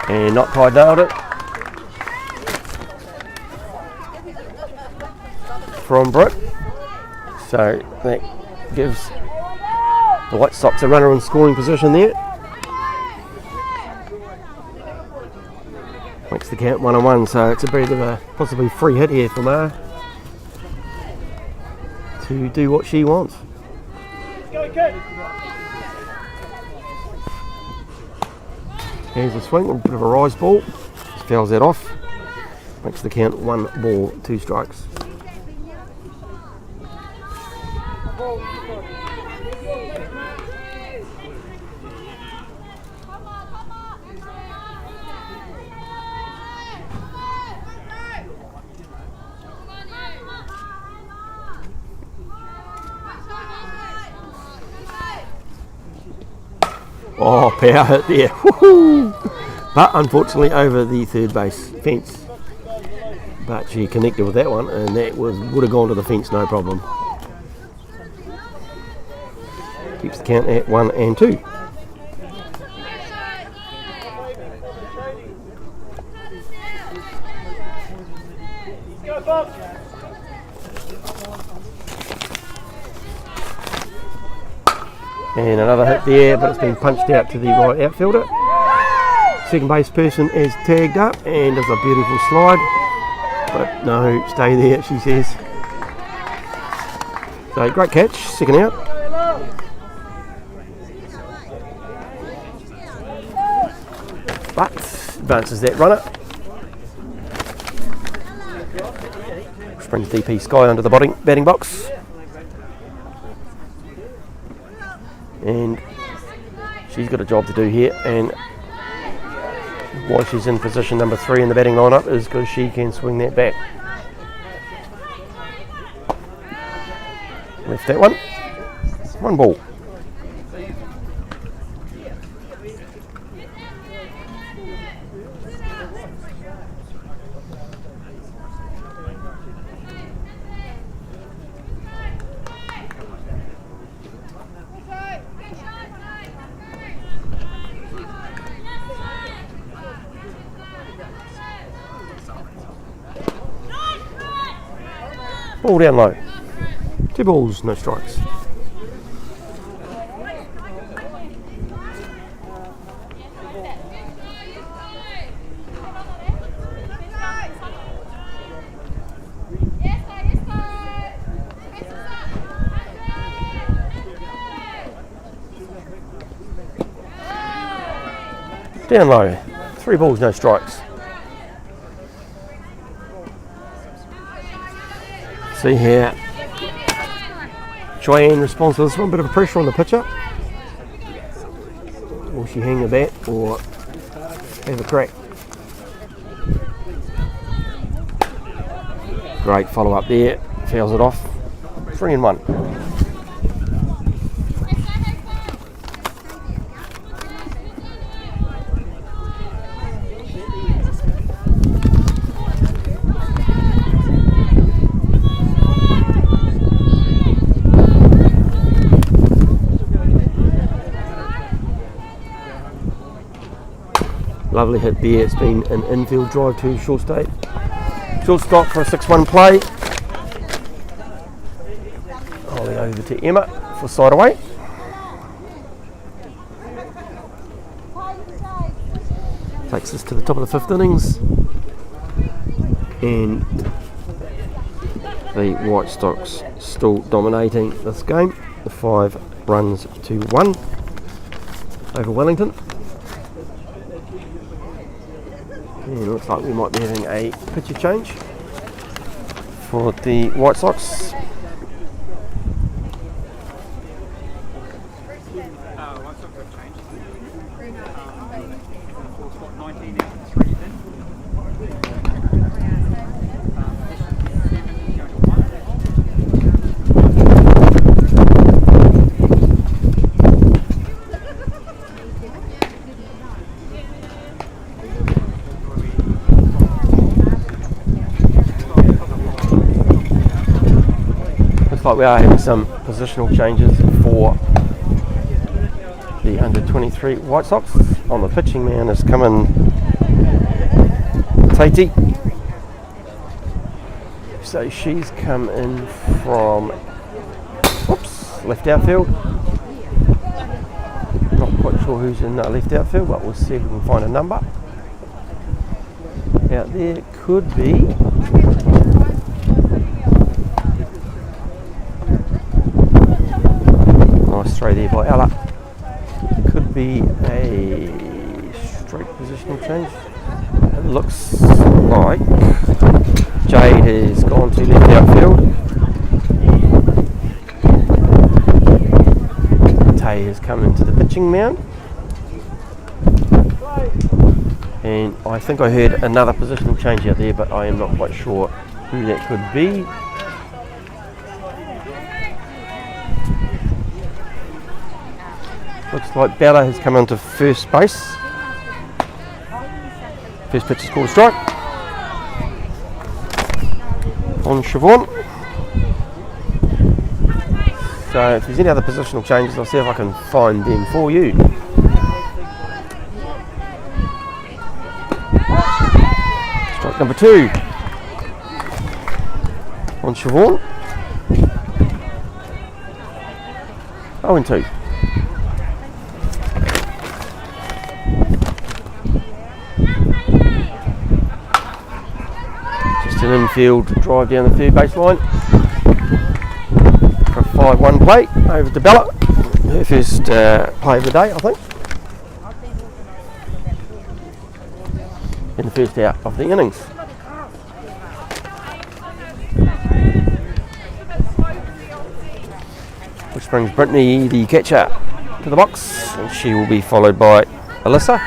Speaker 1: and not quite nailed it. From Britt, so that gives the White Sox a runner in scoring position there. Makes the count 1-1, so it's a bit of a possibly free hit here for Mar to do what she wants. Here's a swing, a bit of a rise ball, just fouls that off. Makes the count 1 ball, 2 strikes. Oh, power hit there. Woo-hoo. But unfortunately over the third base fence. But she connected with that one, and that would have gone to the fence, no problem. Keeps the count at 1 and 2. And another hit there, but it's been punched out to the right outfielder. Second base person is tagged up, and does a beautiful slide. But no, stay there, she says. So great catch, second out. but advances that runner. Which brings DP Sky under the batting box. And she's got a job to do here, and why she's in position number 3 in the batting lineup is because she can swing that bat. Left that one. 1 ball. Ball down low. 2 balls, no strikes. Down low. 3 balls, no strikes. See here, Joanne responds to this one, bit of a pressure on the pitcher. Will she hang the bat or have a crack? Great follow up there, fouls it off. 3-1. Lovely hit there. It's been an infield drive to shortstop for a 6-1 play. Ollie over to Emma for side away. Takes us to the top of the 5th innings, and the White Sox still dominating this game. 5 runs to 1 over Wellington. And it looks like we might be having a pitcher change for the White Sox. Like we are having some positional changes for the under-23 White Sox. On the pitching man is coming Tatey. So she's come in from left outfield. Not quite sure who's in left outfield, but we'll see if we can find a number. Out there could be throw there by Ella. Could be a straight positional change. It looks like Jade has gone to left outfield. Tay has come into the pitching mound. And I think I heard another positional change out there, but I am not quite sure who that could be. Looks like Bella has come into first base. First pitch is called a strike on Siobhan. So if there's any other positional changes, I'll see if I can find them for you. Strike number 2 on Siobhan. 0-2. An infield drive down the third base line for a 5-1 play over to Bella. Her first play of the day, I think. in the first out of the innings. Which brings Brittany, the catcher, to the box, and she will be followed by Alyssa.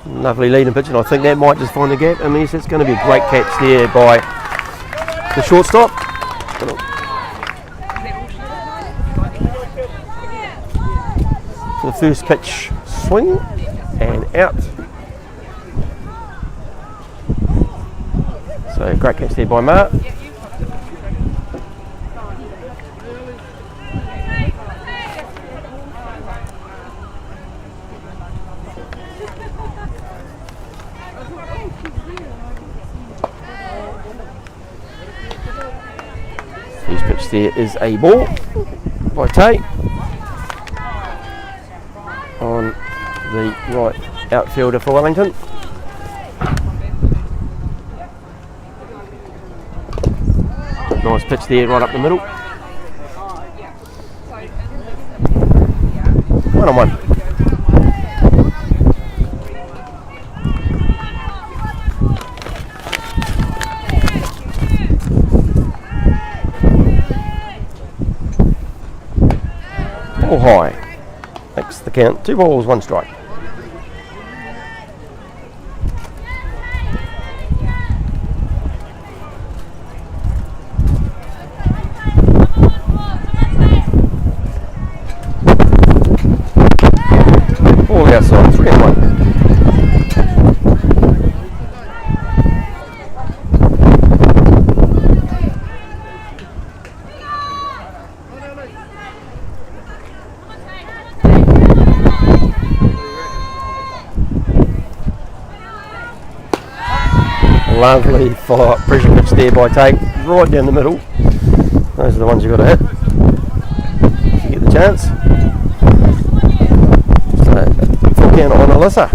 Speaker 1: Lovely leading pitch, and I think that might just find the gap. I mean, it's going to be a great catch there by the shortstop. For the first pitch, swing and out. So great catch there by Ma. First pitch there is a ball by Tay on the right outfielder for Wellington. Nice pitch there right up the middle. 1-on-1. Ball high. Makes the count 2 balls, 1 strike. Ball outside, 3-1. Lovely fire pressure pitch there by Tate, right down the middle. Those are the ones you've got to hit if you get the chance. So, full count on Alyssa.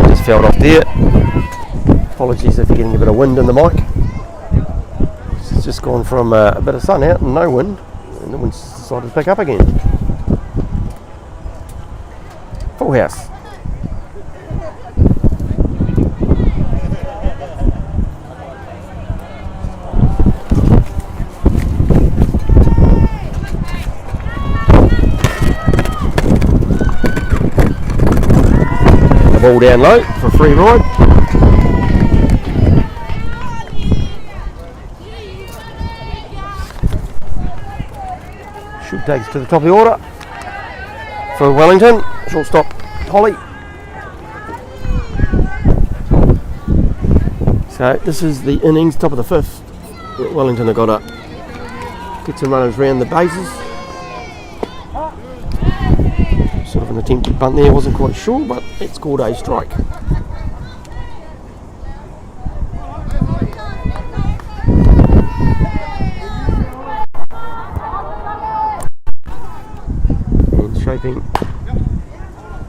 Speaker 1: Just fell off there. Apologies if you're getting a bit of wind in the mic. It's just gone from a bit of sun out and no wind, and the wind's decided to pick up again. Full house. The ball down low for a free ride. Should take us to the top of the order for Wellington. Shortstop Holly. So this is the innings, top of the 5th. Wellington have got to get some runners round the bases. Sort of an attempted bunt there, wasn't quite sure, but it scored a strike. And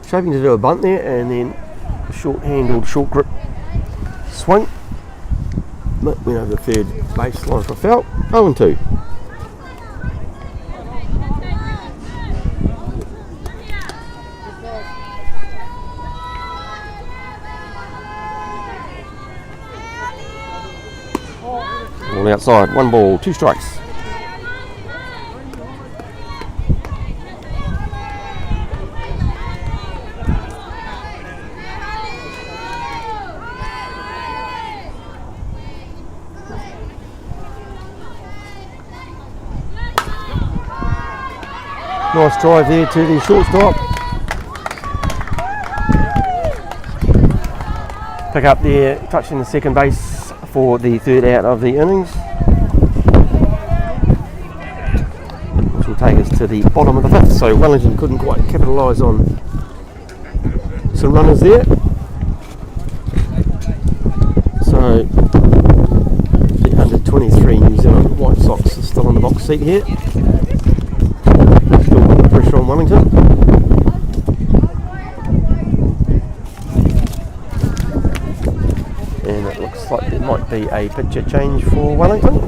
Speaker 1: shaping to do a bunt there, and then a short-handled, short grip swing. Went over the third baseline for foul. 0-2. All outside, 1 ball, 2 strikes. Nice drive there to the shortstop. Pick up there, touching the second base for the 3rd out of the innings. Which will take us to the bottom of the 5th. So Wellington couldn't quite capitalise on some runners there. So the under-23 New Zealand White Sox is still in the box seat here. Pressure on Wellington. And it looks like there might be a pitcher change for Wellington.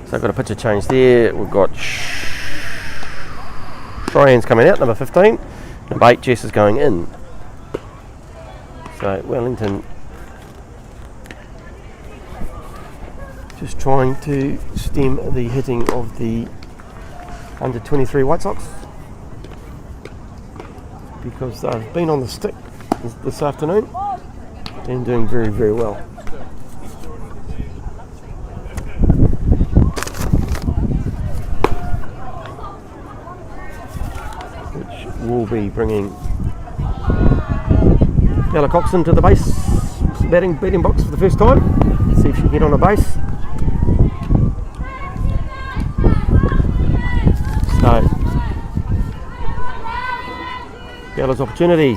Speaker 1: So I've got a pitcher change there. We've got Ryan's coming out, number 15. Number 8, Jess, is going in. So Wellington just trying to stem the hitting of the under 23 White Sox, because they've been on the stick this afternoon and doing very, very well. Which will be bringing Ella Coxon to the base batting box for the first time. See if she can get on a base. So, Bella's opportunity.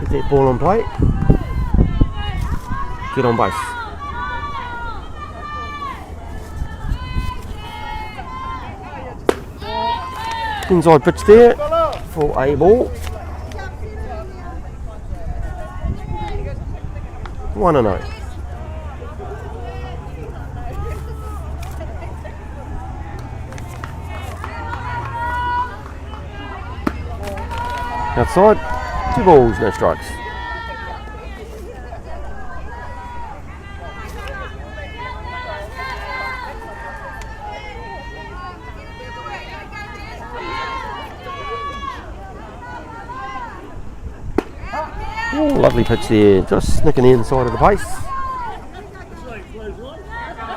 Speaker 1: Get that ball on play. Get on base. Inside pitch there for a ball. 1-0. Outside, 2 balls, no strikes. Oh, lovely pitch there, just snicking the inside of the base.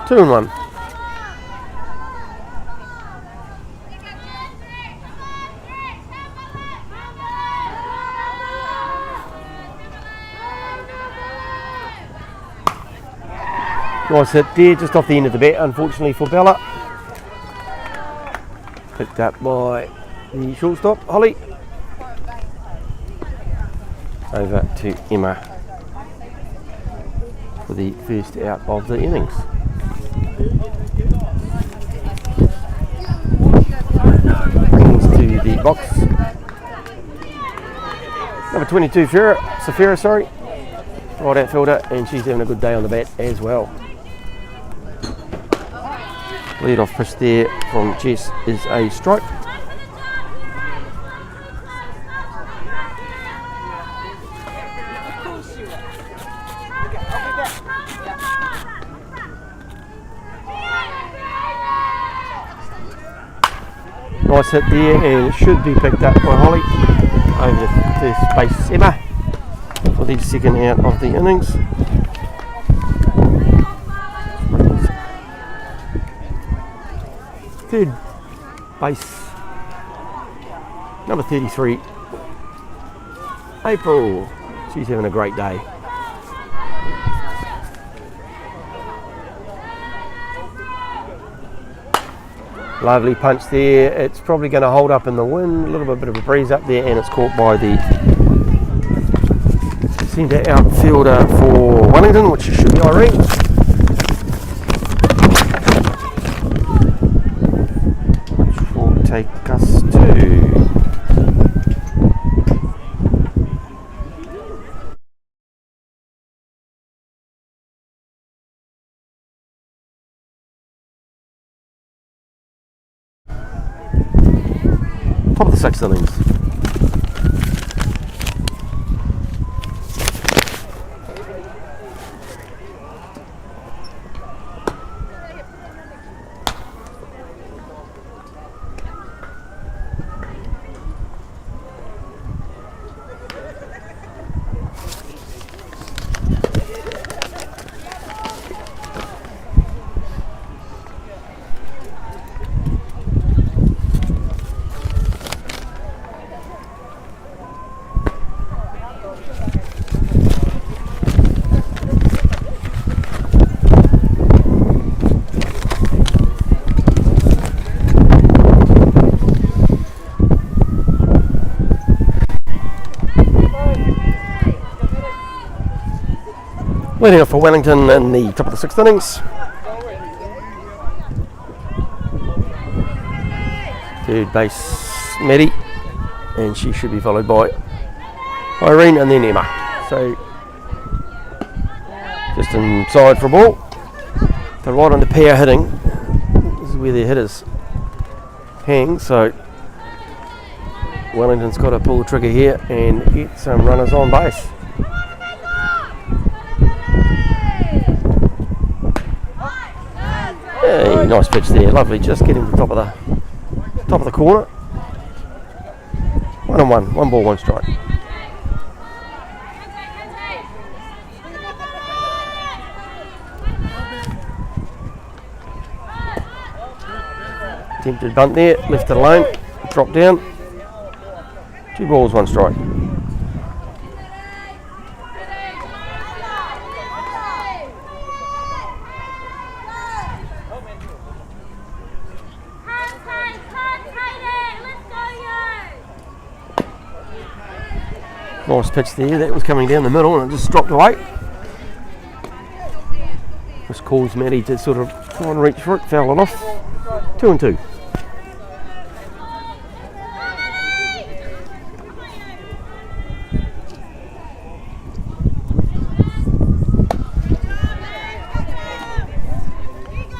Speaker 1: 2-1. Nice hit there, just off the end of the bat, unfortunately for Bella. Picked up by the shortstop, Holly. Over to Emma for the first out of the innings. Brings to the box number 22, Safira, right outfielder, and she's having a good day on the bat as well. Lead off pitch there from Jess is a strike. Nice hit there, and it should be picked up by Holly over the first base Emma for the second out of the innings. Third base, number 33, April. She's having a great day. Lovely punch there. It's probably going to hold up in the wind. A little bit of a breeze up there, and it's caught by the centre outfielder for Wellington, which should be Irene. Which will take us to top of the 6th innings. Leading off for Wellington in the top of the 6th innings. Third base, Maddie, and she should be followed by Irene and then Emma. So just inside for a ball. They're right on the power hitting. This is where their hitters hang, so Wellington's got to pull the trigger here and get some runners on base. Hey, nice pitch there, lovely. Just getting to the top of the corner. 1-1, 1 ball, 1 strike. Attempted bunt there, left it alone, dropped down. 2 balls, 1 strike. Nice pitch there, that was coming down the middle and it just dropped away. This caused Matty to sort of try and reach for it, foul it off. 2-2.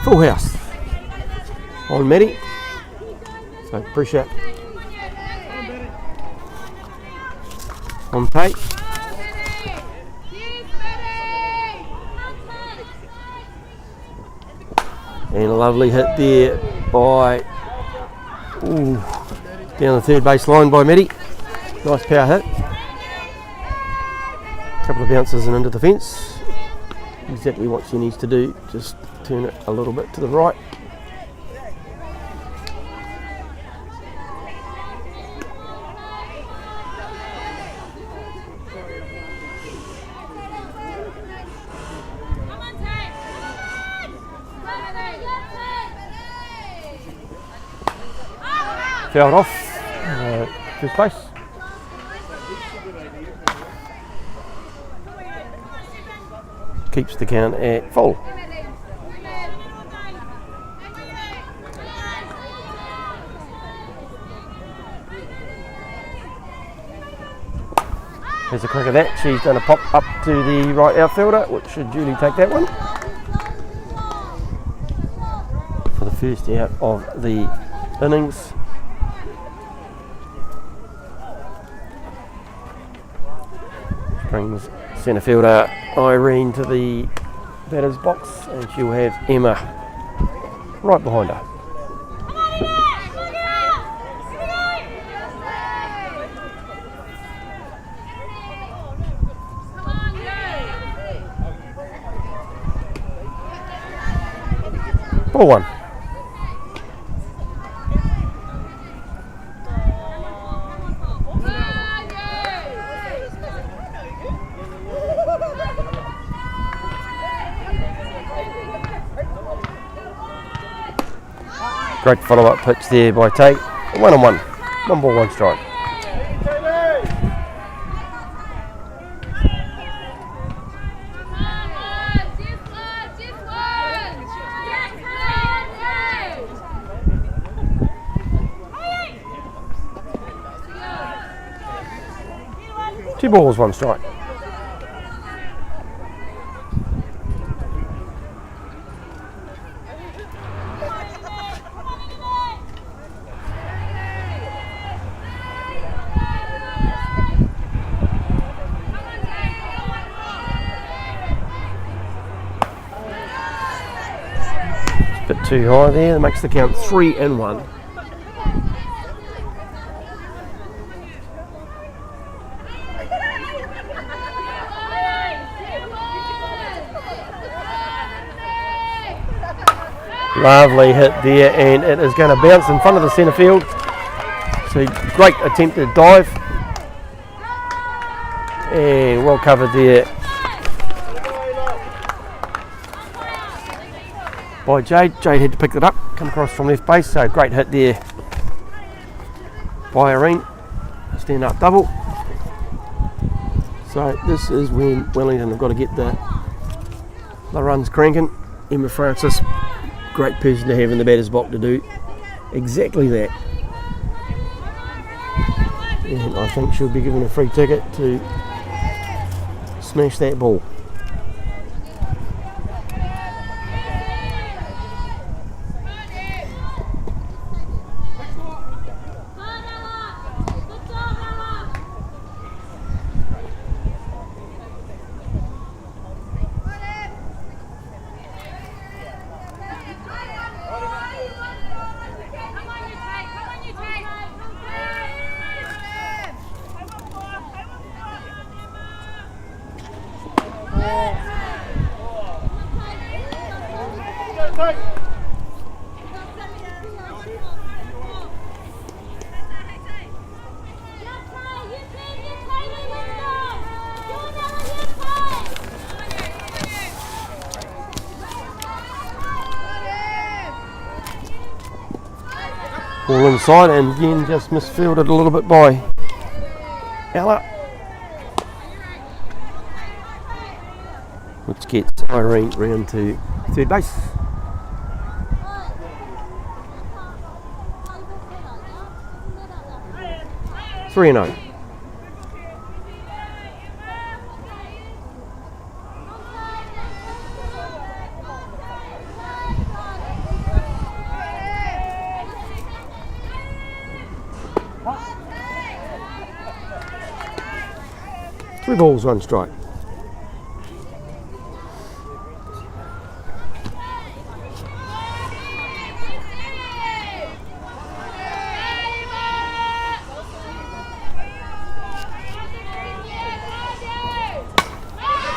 Speaker 1: Full house on Matty, so appreciate on tape. And a lovely hit there by down the third base line by Matty. Nice power hit. Couple of bounces and into the fence. Exactly what she needs to do. Just turn it a little bit to the right. Fouled off, first base. Keeps the count at full. Here's a crack of that. She's going to pop up to the right outfielder, which should duly take that one. For the first out of the innings. Brings centre fielder Irene to the batter's box and she'll have Emma right behind her. Ball 1. Great follow-up pitch there by Tate. 1-1. 1 ball, 1 strike. Two balls, 1 strike. Bit too high there, that makes the count 3-1. Lovely hit there, and it is going to bounce in front of the centre field. So great attempted dive, and well covered there by Jade. Jade had to pick it up, come across from left base, so great hit there by Irene. Stand up double. So this is when Wellington have got to get the runs cranking. Emma Francis, great person to have in the batter's box to do exactly that. And I think she'll be given a free ticket to smash that ball. Ball inside and again just misfielded a little bit by Ella, which gets Irene round to third base. Three and 0. Three balls, one strike.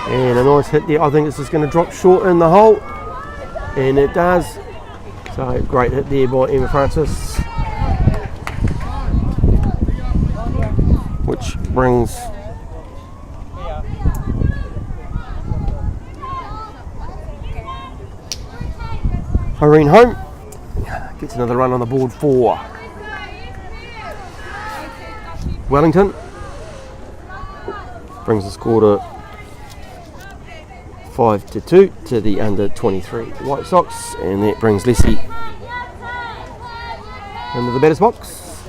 Speaker 1: And a nice hit there. I think this is going to drop short in the hole, and it does. So great hit there by Emma Francis, which brings Irene home. Gets another run on the board for Wellington. Brings the score to 5-2 to the under 23 White Sox, and that brings Leslie into the batter's box,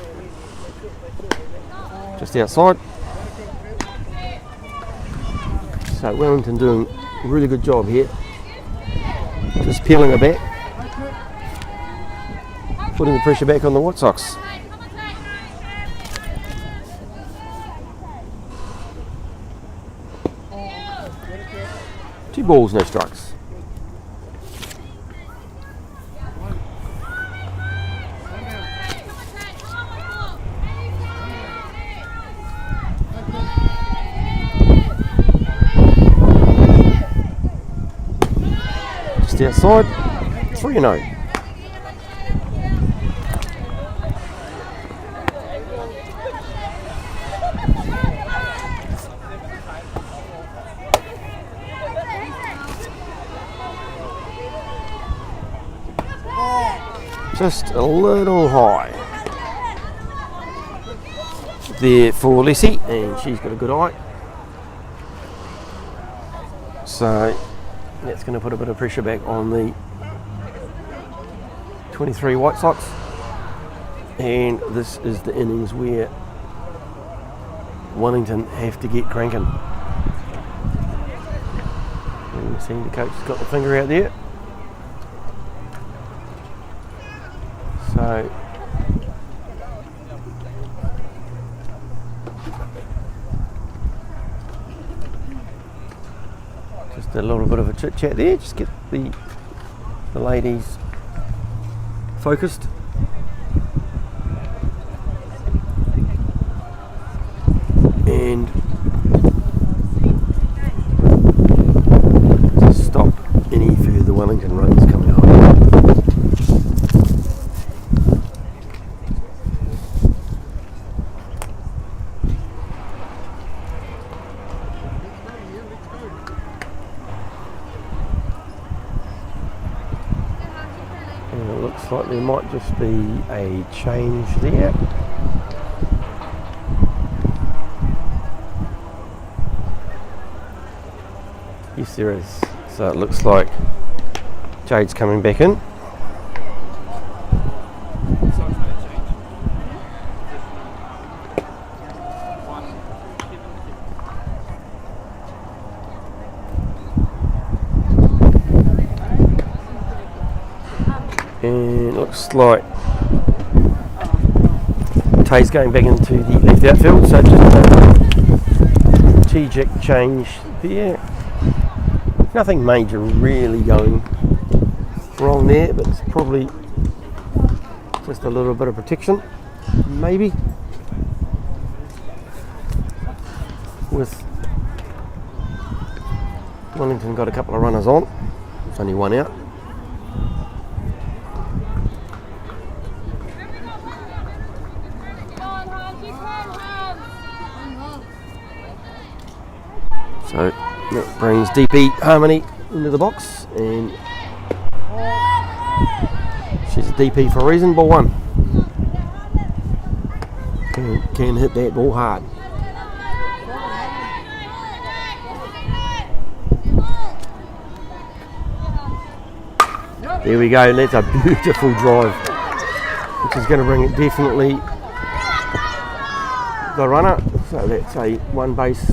Speaker 1: just outside. So Wellington doing a really good job here, just peeling her back, putting the pressure back on the White Sox. Two balls, no strikes. Just outside, 3-0. Just a little high there for Leslie, and she's got a good eye. So that's going to put a bit of pressure back on the 23 White Sox, and this is the innings where Wellington have to get cranking. And you see the coach has got the finger out there. So just a little bit of a chit chat there, just get the ladies focused. And to stop any further Wellington runs coming up. Like there might just be a change there. Yes, there is. So it looks like Jade's coming back in. And looks like Tay's going back into the left outfield, so just a strategic change there. Nothing major really going wrong there, but it's probably just a little bit of protection, maybe, with Wellington got a couple of runners on. It's only one out. So that brings DP Harmony into the box, and she's a DP for a reason. Ball one. Can hit that ball hard. There we go, that's a beautiful drive, which is going to bring it definitely the runner. So that's a one base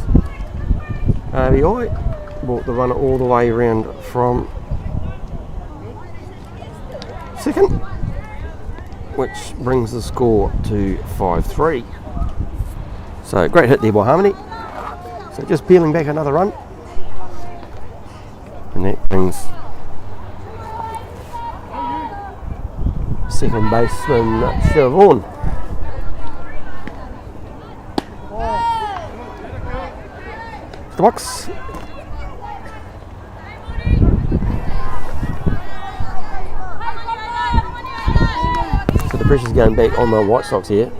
Speaker 1: RBI. Brought the runner all the way around from second, which brings the score to 5-3. So great hit there by Harmony. So just peeling back another run, and that brings second baseman Siobhan. The box. So the pressure's going back on the White Sox here.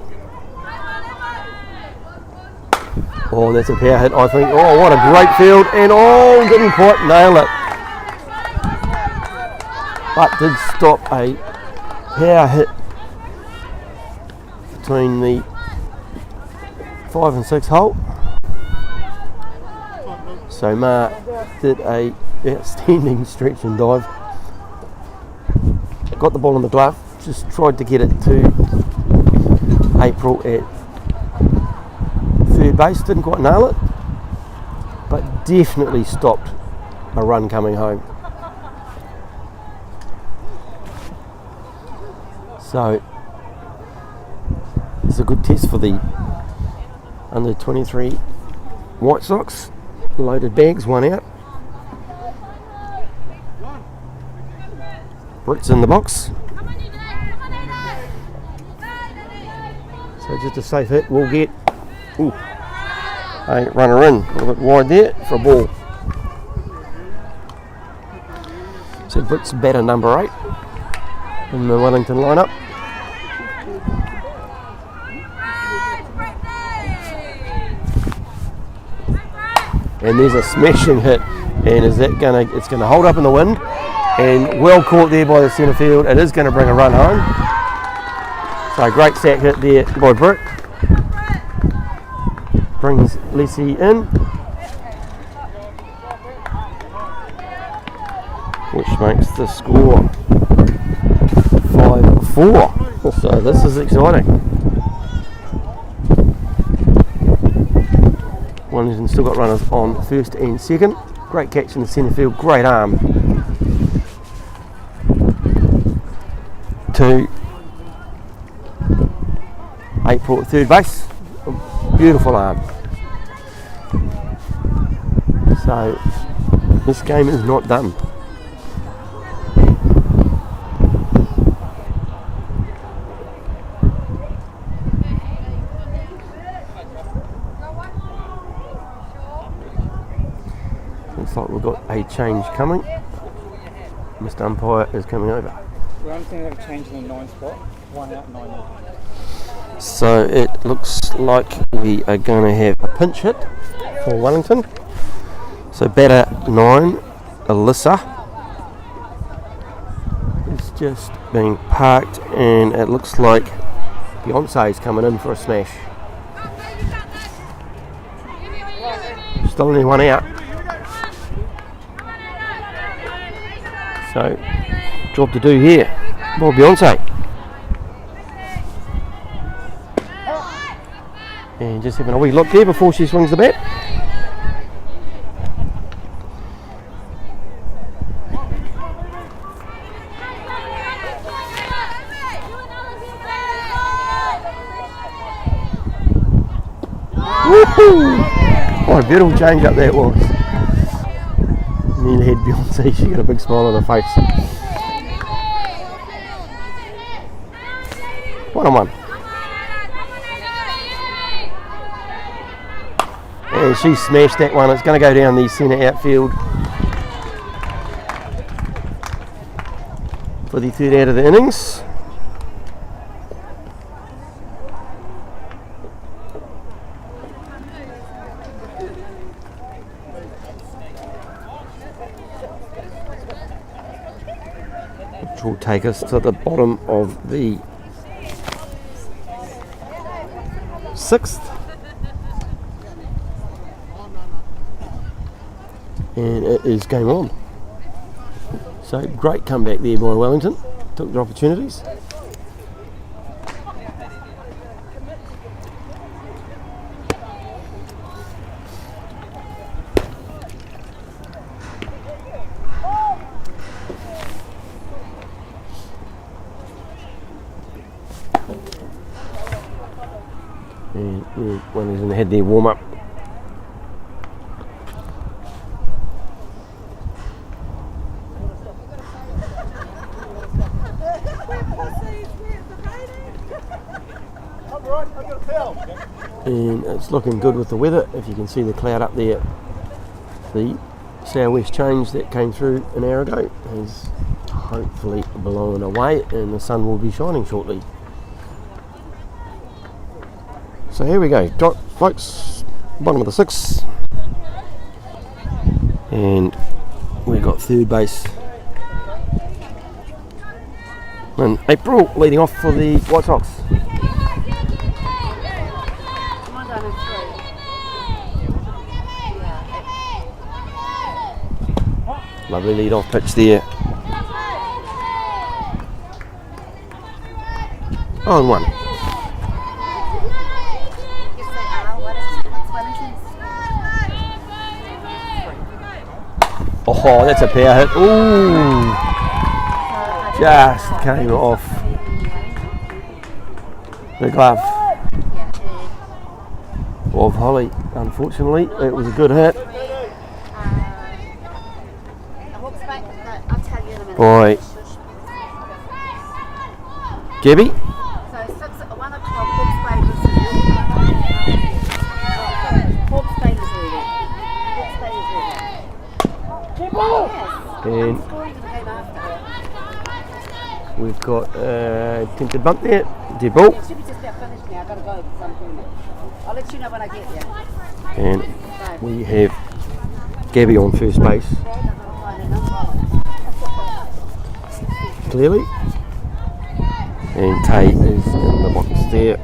Speaker 1: Oh, that's a power hit, I think. Oh, what a great field, and oh, didn't quite nail it, but did stop a power hit between the 5 and 6 hole. So Mark did a outstanding stretch and dive. Got the ball in the glove, just tried to get it to April at third base, didn't quite nail it, but definitely stopped a run coming home. So it's a good test for the under 23 White Sox. Loaded bags, one out. Britt's in the box. So just a safe hit. We'll get a runner in. A little bit wide there for a ball. So Britt's batter number 8 in the Wellington lineup. And there's a smashing hit, and is that gonna? It's gonna hold up in the wind, and well caught there by the centre field. It is going to bring a run home. So great sack hit there by Britt. Brings Leslie in, which makes the score 5-4. So this is exciting. Wellington still got runners on first and second. Great catch in the centre field, great arm to April at third base. Beautiful arm. So this game is not done. Looks like we've got a change coming. Mr. Umpire is coming over.
Speaker 2: We only think they've changed in the 9th spot. 1 out, 9 in.
Speaker 1: So it looks like we are going to have a pinch hit for Wellington. So batter 9, Alyssa, is just being parked, and it looks like Beyonce's coming in for a smash. Still only 1 out. So, job to do here. Well, Beyonce. And just having a wee look there before she swings the bat. Woohoo! What a beautiful change up that was. Nearly had Beyonce, she got a big smile on her face. 1-on-1. And she smashed that one. It's going to go down the centre outfield for the third out of the innings. which will take us to the bottom of the 6th. And it is game on. So great comeback there by Wellington. Took their opportunities. And Wellington had their warm up. And it's looking good with the weather. If you can see the cloud up there, the southwest change that came through an hour ago has hopefully blown away and the sun will be shining shortly. So here we go, folks, bottom of the 6th. And we've got third base and April leading off for the White Sox. Lovely lead off pitch there. On 1. Oh, that's a power hit. Ooh, just came off the glove of Holly. Unfortunately, it was a good hit. Boy, Gabby. And we've got attempted bump there, dead ball.
Speaker 3: I'll let you know when I get there.
Speaker 1: And we have Gabby on first base. Clearly. And Tay is in the box there.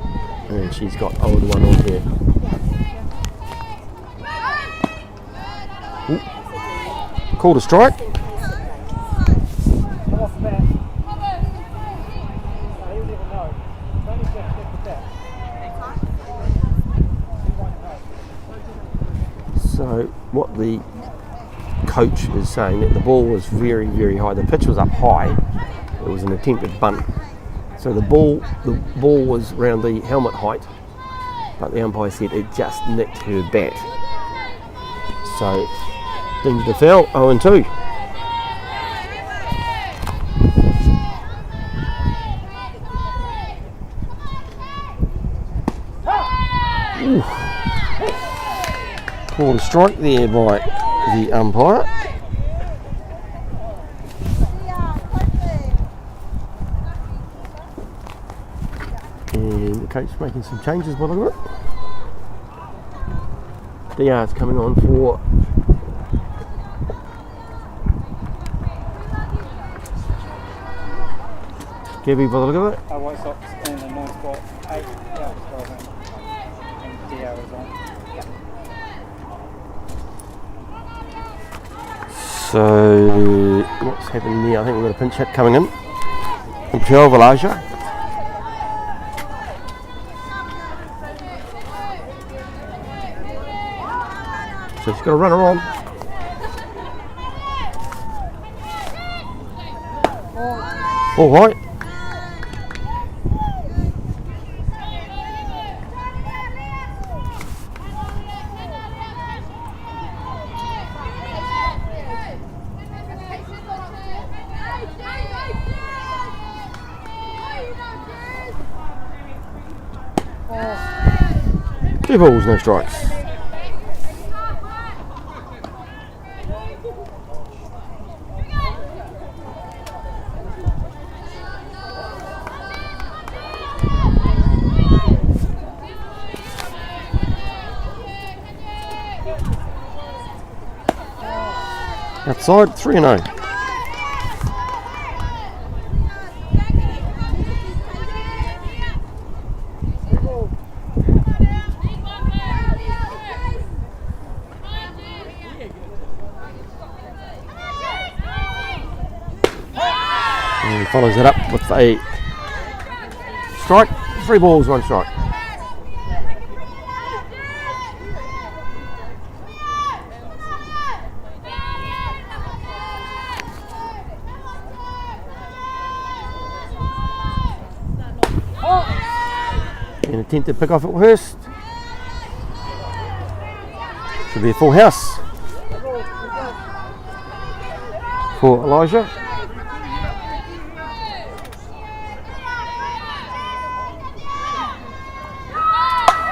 Speaker 1: And she's got old one on here. Ooh. Called a strike. So what the coach is saying, that the ball was very, very high. The pitch was up high. It was an attempted bunt. So the ball was around the helmet height, but the umpire said it just nicked her bat. So deemed the foul, 0-2. Called a strike there by the umpire. And the coach making some changes by the look of it. DR's coming on for Gabby by the look of it.
Speaker 2: White Sox in the 9th spot, 8 out, and DR is on.
Speaker 1: So what's happening there? I think we've got a pinch hit coming in from Michelle Valaja. So she's got a runner on. All right. Two balls, no strikes. Outside, 3-0. follows it up with a strike. 3 balls, 1 strike. An attempt to pick off at Hurst. Should be a full house for Elijah.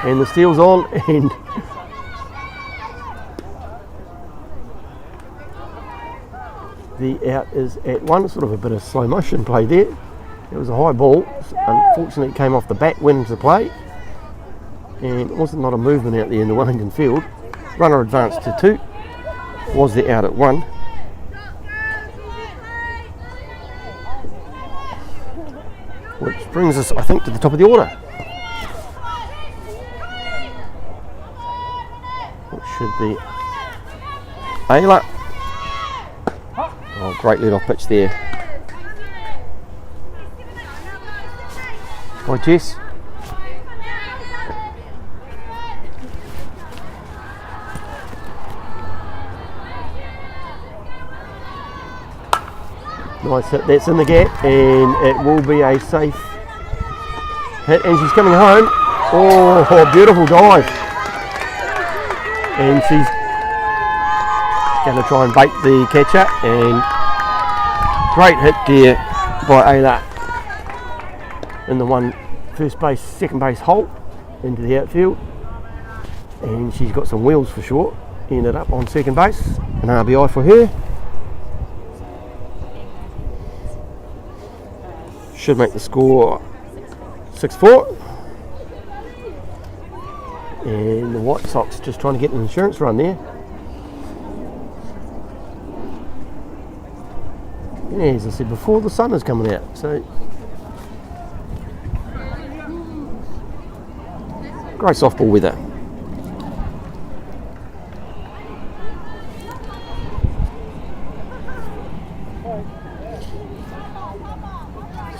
Speaker 1: And the steel's on, and the out is at 1. Sort of a bit of slow motion play there. It was a high ball. Unfortunately, it came off the bat, went into play, and it wasn't a lot of movement out there in the Wellington field. Runner advanced to 2. Was the out at 1. Which brings us, I think, to the top of the order. Which should be Ayla. Oh, great lead off pitch there by Jess. Nice hit, that's in the gap, and it will be a safe hit, and she's coming home. Oh, beautiful dive. And she's going to try and bait the catcher, and great hit there by Ayla in the first base, second base hole into the outfield, and she's got some wheels for sure. Ended up on second base, an RBI for her. Should make the score 6-4. And the White Sox just trying to get an insurance run there. Yeah, as I said before, the sun is coming out, so great softball weather.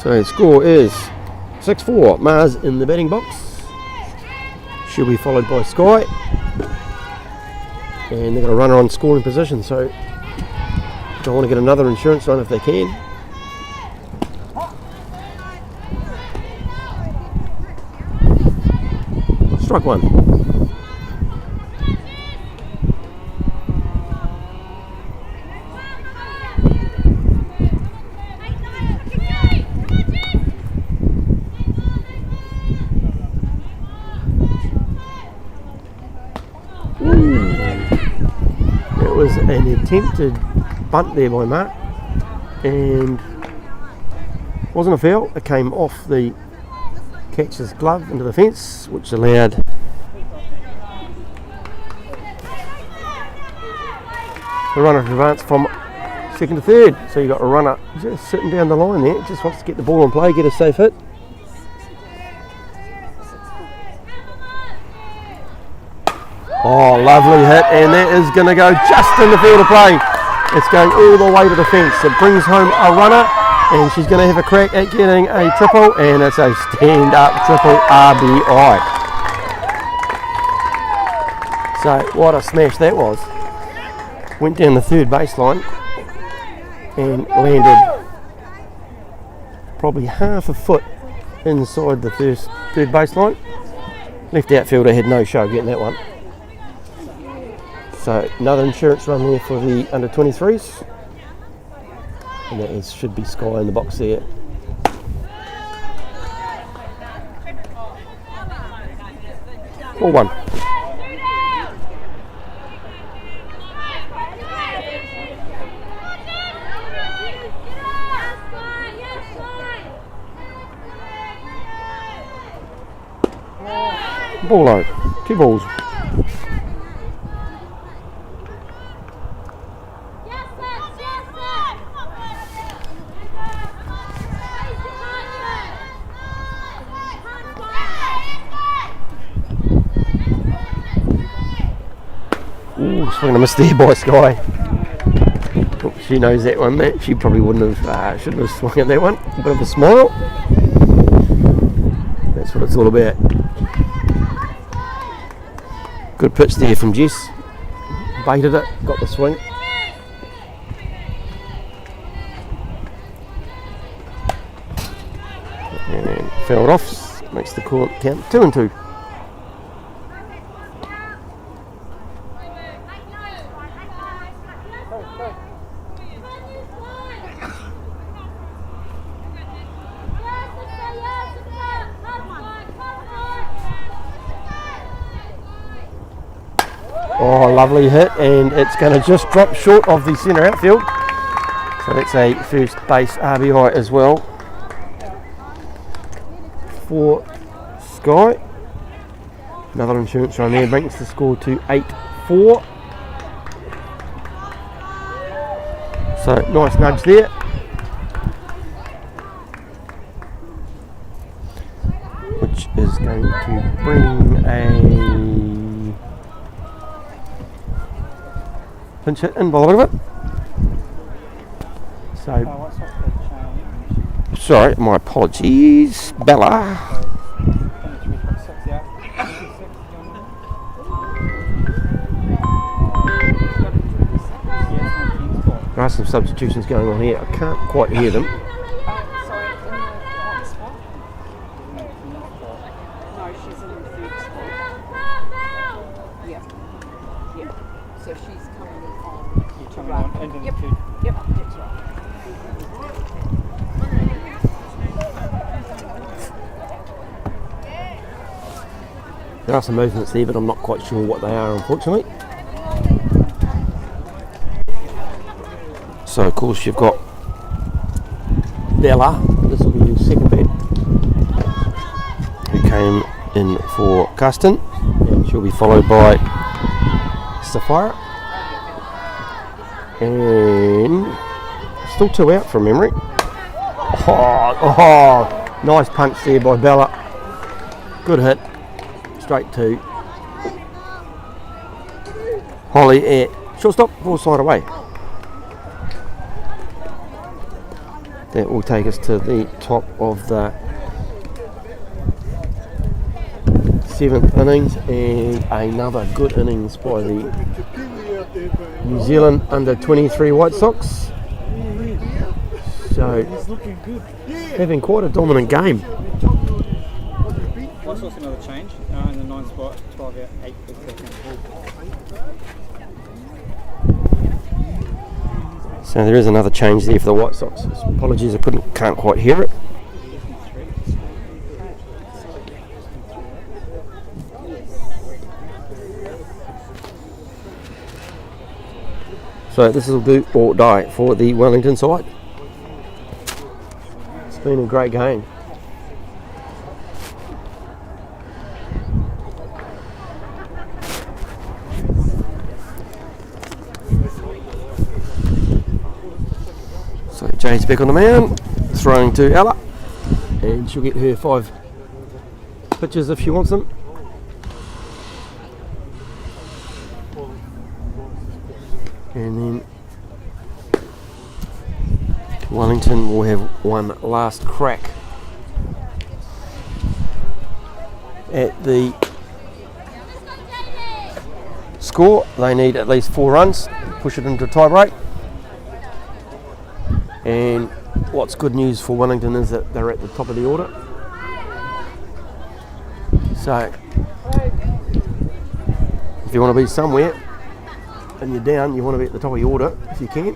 Speaker 1: So the score is 6-4. Mars in the batting box. She'll be followed by Sky. And they've got a runner on scoring position, so they want to get another insurance run if they can. Strike 1. An attempted bunt there by Mark, and wasn't a foul. It came off the catcher's glove into the fence, which allowed the runner to advance from second to third. So you got a runner just sitting down the line there, just wants to get the ball in play, get a safe hit. Oh, lovely hit, and that is going to go just in the field of play. It's going all the way to the fence. It brings home a runner, and she's going to have a crack at getting a triple, and it's a stand-up triple RBI. So what a smash that was. Went down the third baseline and landed probably half a foot inside the third baseline. Left outfielder had no show getting that one. So another insurance run there for the under 23s, and that should be Sky in the box there. Or 1. Ball out. 2 balls. Ooh, swinging a miss there by Sky. Oops. She knows that one, that she probably shouldn't have swung at that one. A bit of a smile. That's what it's all about. Good pitch there from Jess. Baited it, got the swing. And fouled off, makes the count 2-2. Oh, lovely hit, and it's going to just drop short of the centre outfield. So that's a first base RBI as well for Sky. Another insurance run there brings the score to 8-4. So nice nudge there. Which is going to bring a pinch hit in by the look of it. So, sorry, my apologies, Bella. There are some substitutions going on here. I can't quite hear them.
Speaker 3: Sorry, in the hot spot? No, she's in the third spot. Yeah. Yeah. So she's coming on to run. Yep, that's right.
Speaker 1: There are some movements there, but I'm not quite sure what they are, unfortunately. So, of course, you've got Bella. This will be your second bet, who came in for Carsten, and she'll be followed by Sapphire. And still 2 out from memory. Oh, nice punch there by Bella. Good hit. Straight to Holly at shortstop, ball side away. That will take us to the top of the 7th innings, and another good innings by the New Zealand under-23 White Sox. So, having quite a dominant game.
Speaker 2: White Sox another change in the 9th spot, 12 out, 8 for the second.
Speaker 1: So there is another change there for the White Sox. Apologies, I can't quite hear it. So this will do or die for the Wellington side. It's been a great game. So Jade's back on the mound, throwing to Ella, and she'll get her 5 pitches if she wants them. And then Wellington will have one last crack at the score. They need at least 4 runs, push it into tie break. And what's good news for Wellington is that they're at the top of the order. So if you want to be somewhere and you're down, you want to be at the top of your order if you can.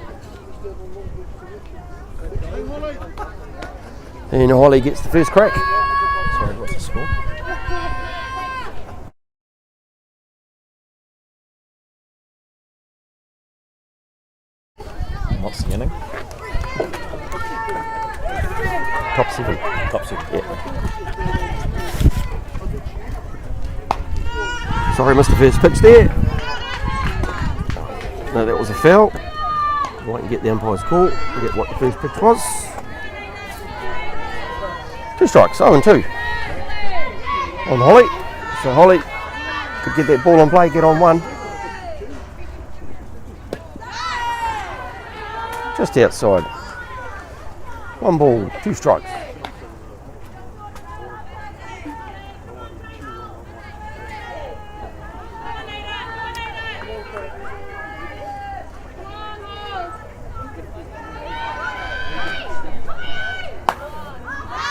Speaker 1: And Holly gets the first crack. Sorry, what's the score?
Speaker 4: What's the inning?
Speaker 1: Top 7.
Speaker 4: Top 7.
Speaker 1: Yeah. Sorry, missed the first pitch there. No, that was a foul. Wait and get the umpire's call. Get what the first pitch was. 2 strikes, 0-2 on Holly. So Holly could get that ball in play, get on 1. just outside. 1 ball, 2 strikes.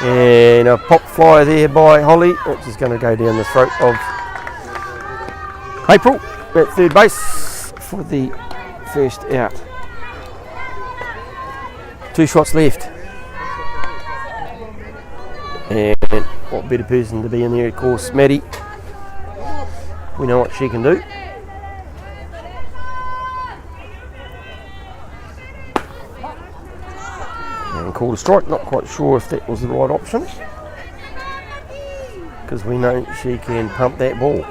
Speaker 1: And a pop fly there by Holly, which is going to go down the throat of April at third base for the first out. 2 shots left. And what better person to be in there, of course, Maddie. We know what she can do. And called a strike, not quite sure if that was the right option, because we know she can pump that ball.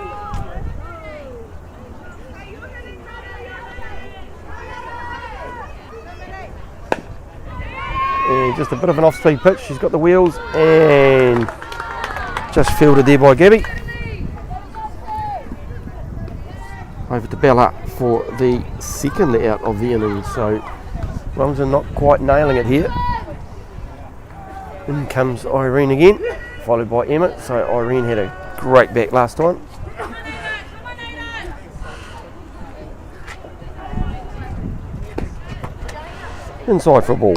Speaker 1: And just a bit of an off-speed pitch, she's got the wheels and just fielded there by Gabby. Over to Bella for the second out of the inning, so Wellington not quite nailing it here. In comes Irene again, followed by Emmett. So Irene had a great back last time. Inside for a ball.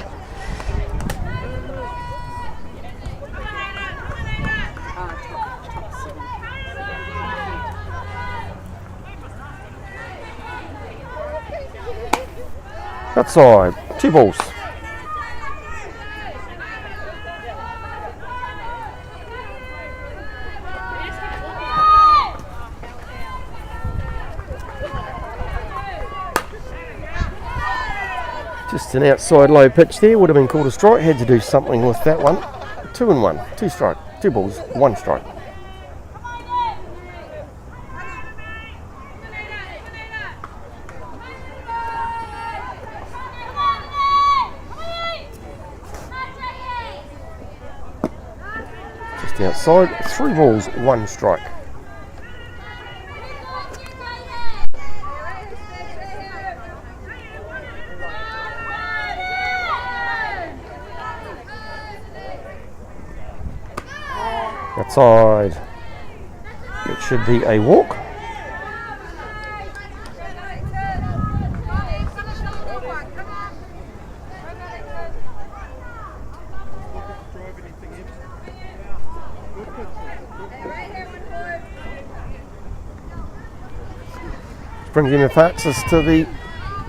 Speaker 1: Outside, 2 balls. Just an outside low pitch there, would have been called a strike. Had to do something with that one. 2 and 1, 2 strike, 2 balls, 1 strike. Just outside, 3 balls, 1 strike. Outside, it should be a walk. Brings in Faxis to the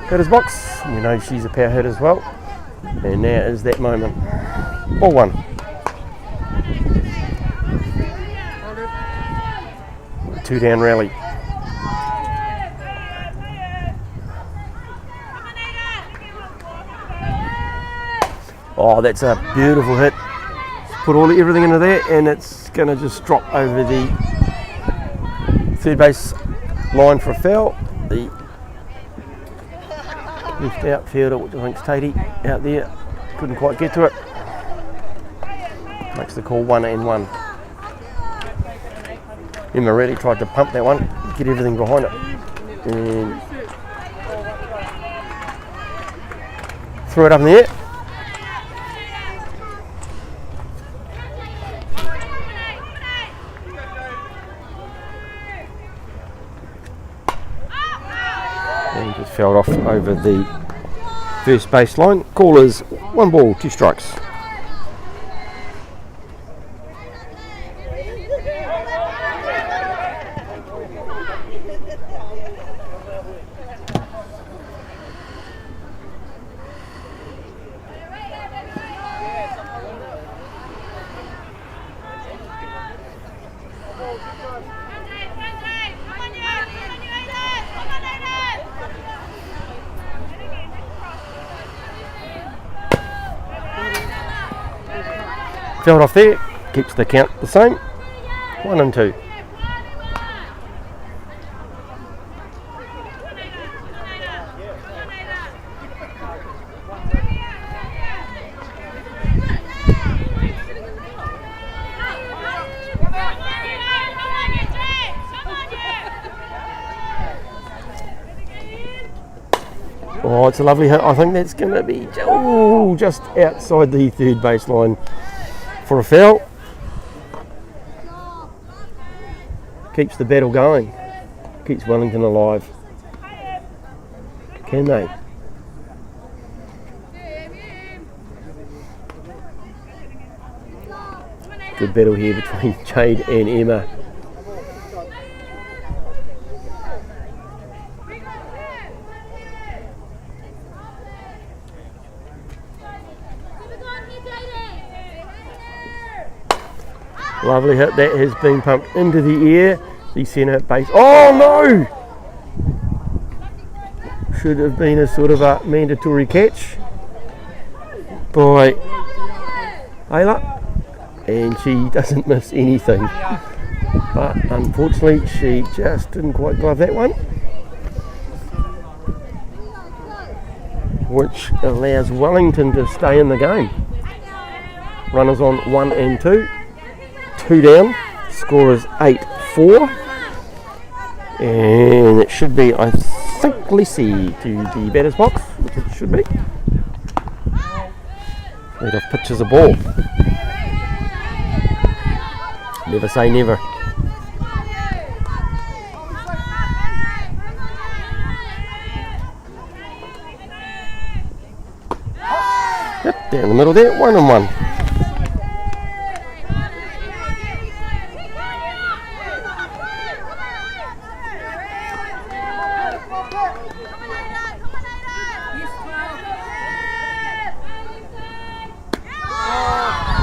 Speaker 1: hitter's box. We know she's a power hit as well. And now is that moment. Ball 1. 2 down rally. Oh, that's a beautiful hit. Put everything into there, and it's going to just drop over the third base line for a foul. The left outfielder, which I think is Tatey, out there, couldn't quite get to it. Makes the call 1 and 1. Emma really tried to pump that one, get everything behind it, and threw it up in the air. And just fouled off over the first base line. Call is 1 ball, 2 strikes. Fouled off there, keeps the count the same, 1 and 2. Oh, it's a lovely hit. I think that's going to be just outside the third baseline for a foul. Keeps the battle going. Keeps Wellington alive. Can they? Good battle here between Jade and Emma. Lovely hit. That has been pumped into the air. The centre base. Oh no! Should have been a sort of a mandatory catch by Ayla. And she doesn't miss anything. But unfortunately, she just didn't quite glove that one. Which allows Wellington to stay in the game. Runners on 1 and 2. 2 down. Score is 8-4. And it should be, I think, Lissy to the batter's box, which it should be. Lead off pitches a ball. Never say never. Yep, down the middle there, 1 and 1.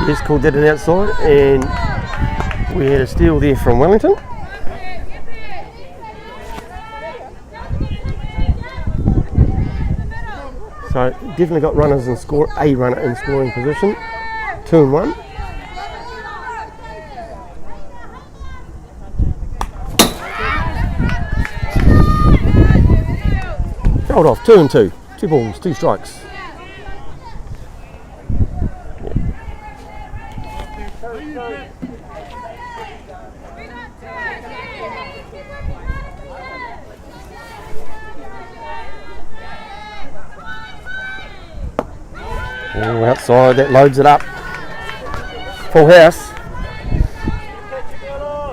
Speaker 1: Yes, called that an outside, and we had a steal there from Wellington. So definitely got runners in score, a runner in scoring position. 2 and 1. Hold off, 2 and 2. 2 balls, 2 strikes. Oh, outside, that loads it up. Full house.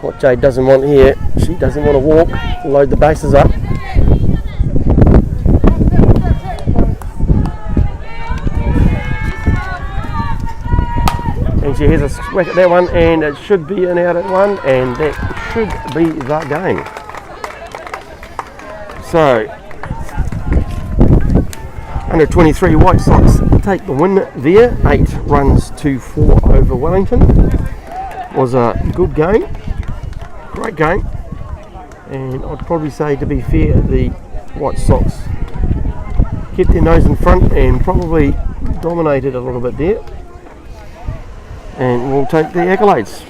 Speaker 1: What Jade doesn't want here, she doesn't want to walk, load the bases up. And she has a whack at that one, and it should be an out at one, and that should be the game. So, under 23 White Sox take the win there, 8 runs to 4 over Wellington. Was a good game, great game, and I'd probably say, to be fair, the White Sox kept their nose in front and probably dominated a little bit there, and we'll take the accolades.